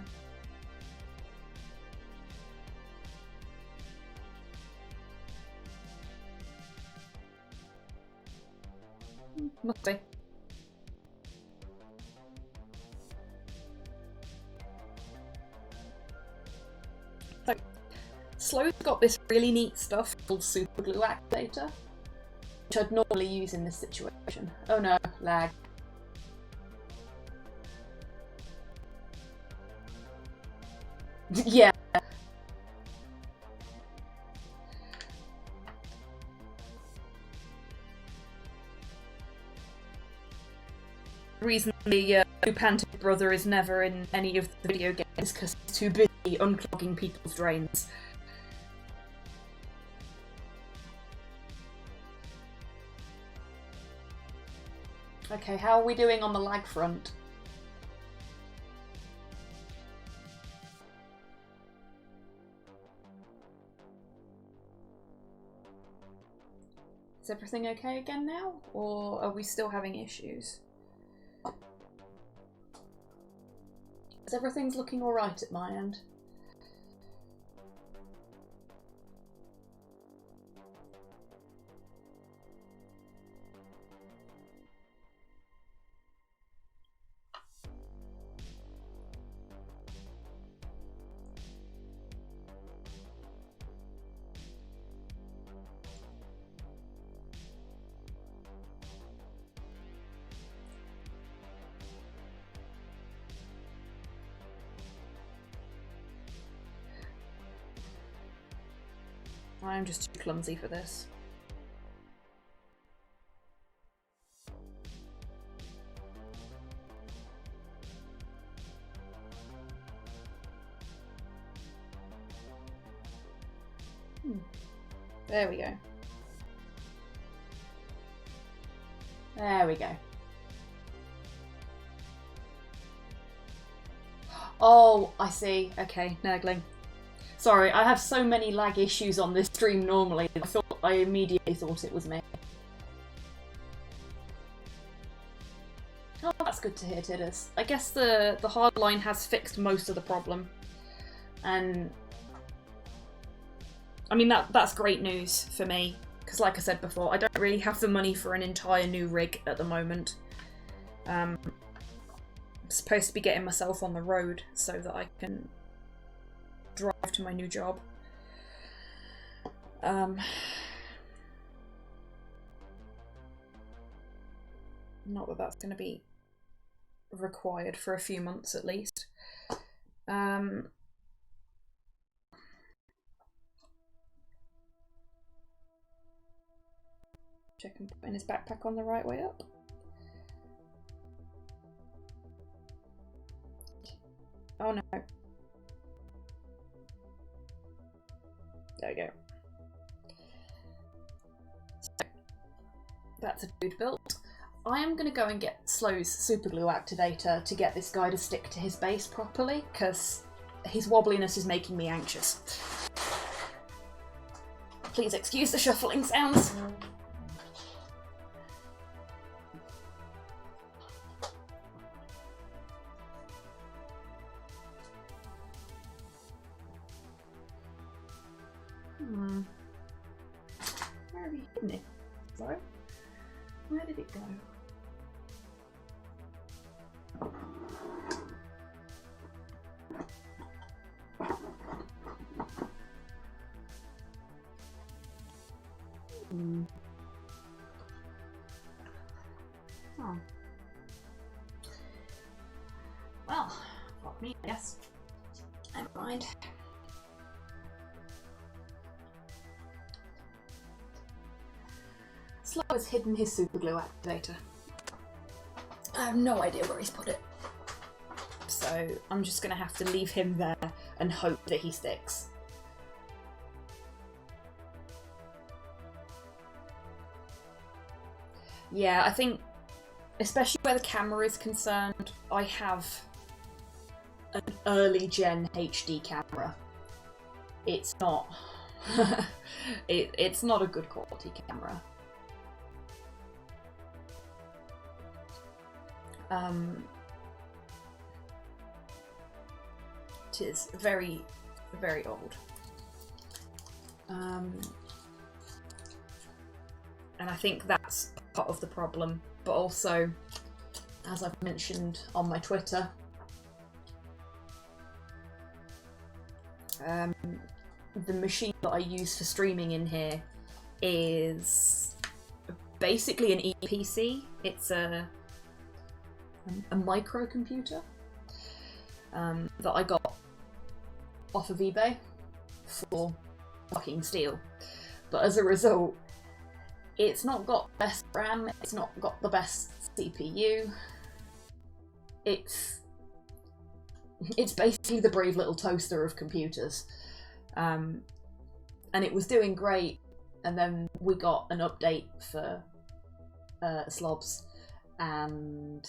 Must be. So, Slow's got this really neat stuff called Super Glue Activator, which I'd normally use in this situation. Oh no, lag. Yeah. The reason the Blue Panther brother is never in any of the video games is because he's too busy unclogging people's drains. Okay, how are we doing on the lag front? Is everything okay again now, or are we still having issues? Is everything's looking alright at my end? I'm just too clumsy for this. There we go. There we go. Oh, I see. Okay, Nurgling. Sorry, I have so many lag issues on this stream normally. I immediately thought it was me. Oh, that's good to hear, Tidders. I guess the hardline has fixed most of the problem. And I mean, that's great news for me. Because like I said before, I don't really have the money for an entire new rig at the moment. I'm supposed to be getting myself on the road so that I can drive to my new job. Not that that's going to be required for a few months at least. Check and putting his backpack on the right way up. Oh no. There we go. So, that's a food built. I am going to go and get Slow's superglue activator to get this guy to stick to his base properly, because his wobbliness is making me anxious. Please excuse the shuffling sounds. Where have you hidden it? Sorry? Where did it go? Oh. Well, fuck me, I guess. Never mind. Slow has hidden his superglue activator. I have no idea where he's put it. So I'm just going to have to leave him there and hope that he sticks. Yeah, I think, especially where the camera is concerned, I have an early gen HD camera. It's not... it's not a good quality camera. It is very, very old. And I think that's part of the problem, but also, as I've mentioned on my Twitter, the machine that I use for streaming in here is basically an ePC. It's a microcomputer that I got off of eBay for fucking steal. But as a result, it's not got the best RAM, it's not got the best CPU. It's basically the brave little toaster of computers. And it was doing great, and then we got an update for Slobs, and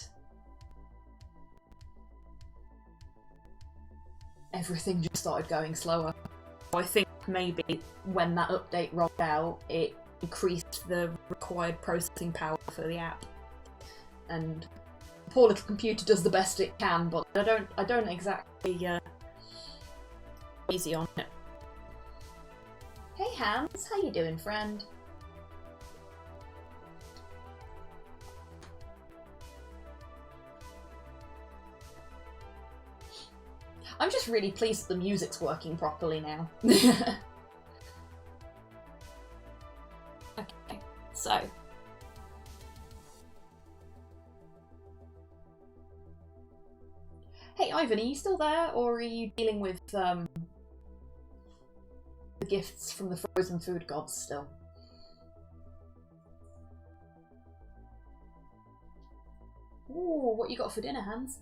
everything just started going slower. I think maybe when that update rolled out, it increased the required processing power for the app. And the poor little computer does the best it can, but I don't exactly easy on it. Hey Hans, how you doing, friend? I'm just really pleased that the music's working properly now. Okay, so. Hey Ivan, are you still there, or are you dealing with the gifts from the frozen food gods still? Ooh, what you got for dinner, Hans?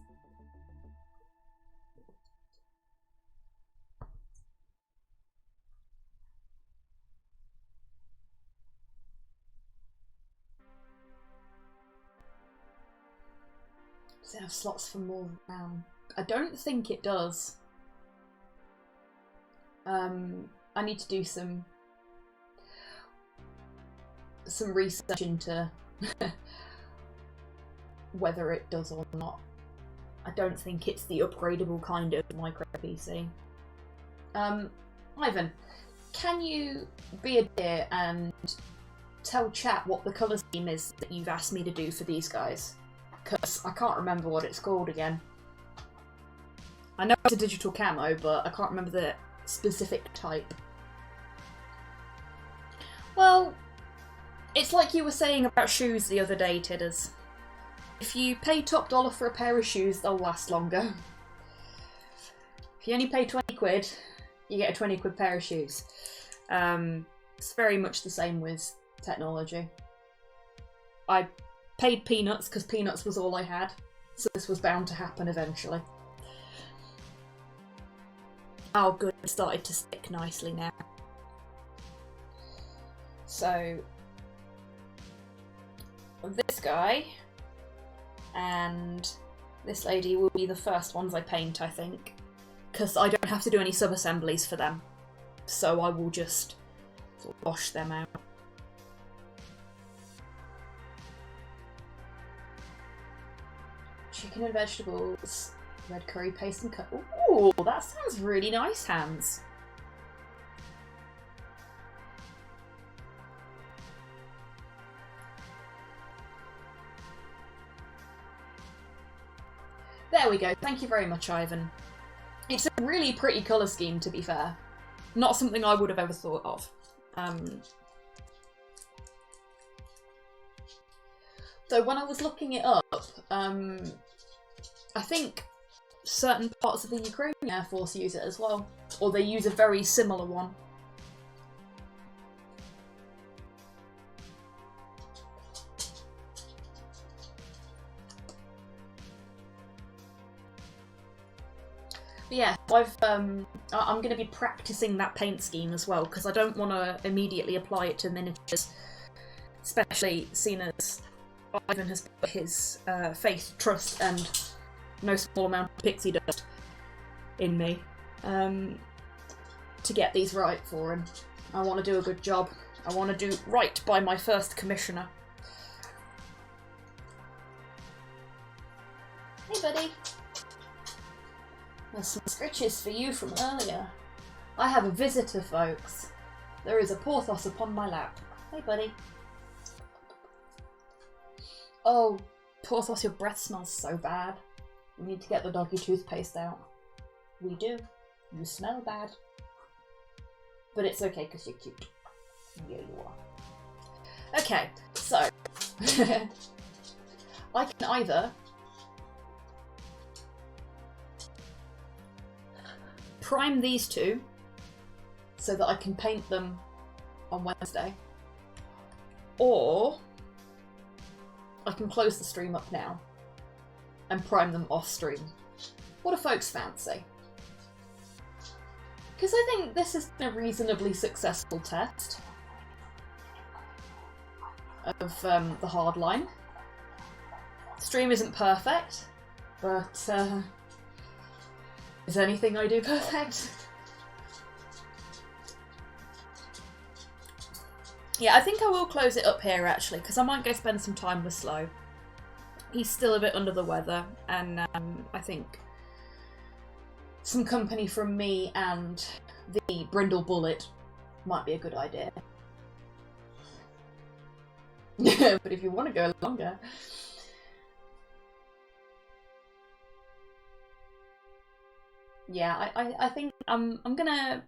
Does it have slots for more RAM? I don't think it does. I need to do some research into whether it does or not. I don't think it's the upgradable kind of micro PC. Ivan, can you be a dear and tell chat what the colour scheme is that you've asked me to do for these guys? Because I can't remember what it's called again. I know it's a digital camo, but I can't remember the specific type. Well, it's like you were saying about shoes the other day, Tidders. If you pay top dollar for a pair of shoes, they'll last longer. If you only pay 20 quid, you get a 20 quid pair of shoes. It's very much the same with technology. I paid peanuts because peanuts was all I had, so this was bound to happen eventually. Oh good, it started to stick nicely now. So, this guy and this lady will be the first ones I paint, I think, because I don't have to do any sub-assemblies for them, so I will just sort of wash them out. Chicken and vegetables, red curry paste and cut. Ooh, that sounds really nice, Hans. There we go. Thank you very much, Ivan. It's a really pretty colour scheme, to be fair. Not something I would have ever thought of. So when I was looking it up, I think certain parts of the Ukrainian Air Force use it as well. Or they use a very similar one. But yeah, I'm going to be practicing that paint scheme as well, because I don't want to immediately apply it to miniatures, especially seeing as Ivan has put his faith, trust, and no small amount of pixie dust in me to get these right for him. I want to do a good job. I want to do right by my first commissioner. Hey, buddy. There's some scritches for you from earlier. I have a visitor, folks. There is a Porthos upon my lap. Hey, buddy. Oh, Porthos, your breath smells so bad. We need to get the doggy toothpaste out. We do. You smell bad. But it's okay because you're cute. Yeah, you are. Okay, so I can either prime these two so that I can paint them on Wednesday, or I can close the stream up now and prime them off stream. What do folks fancy? Because I think this has been a reasonably successful test of the hardline. Stream isn't perfect, but is anything I do perfect? Yeah, I think I will close it up here actually, because I might go spend some time with Slow. He's still a bit under the weather, and I think some company from me and the Brindle Bullet might be a good idea. But if you want to go longer... Yeah, I think I'm gonna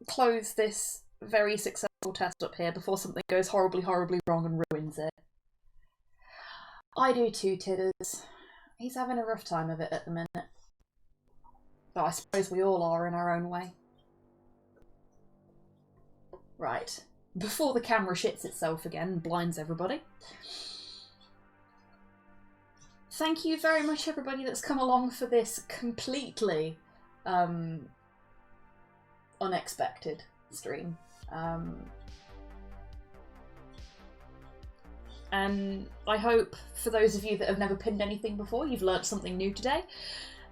close this very successful test up here before something goes horribly, horribly wrong and ruins it. I do too, Tidders. He's having a rough time of it at the minute. But I suppose we all are in our own way. Right. Before the camera shits itself again and blinds everybody. Thank you very much everybody that's come along for this completely unexpected stream. And I hope for those of you that have never pinned anything before, you've learnt something new today.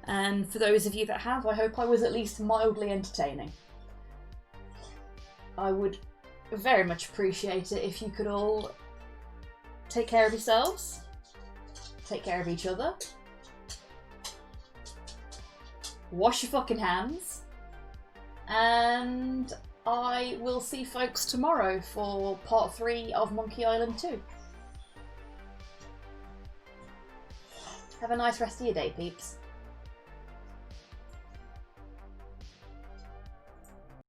And for those of you that have, I hope I was at least mildly entertaining. I would very much appreciate it if you could all take care of yourselves. take care of each other. Wash your fucking hands. And I will see folks tomorrow for part 3 of Monkey Island 2. Have a nice rest of your day, peeps.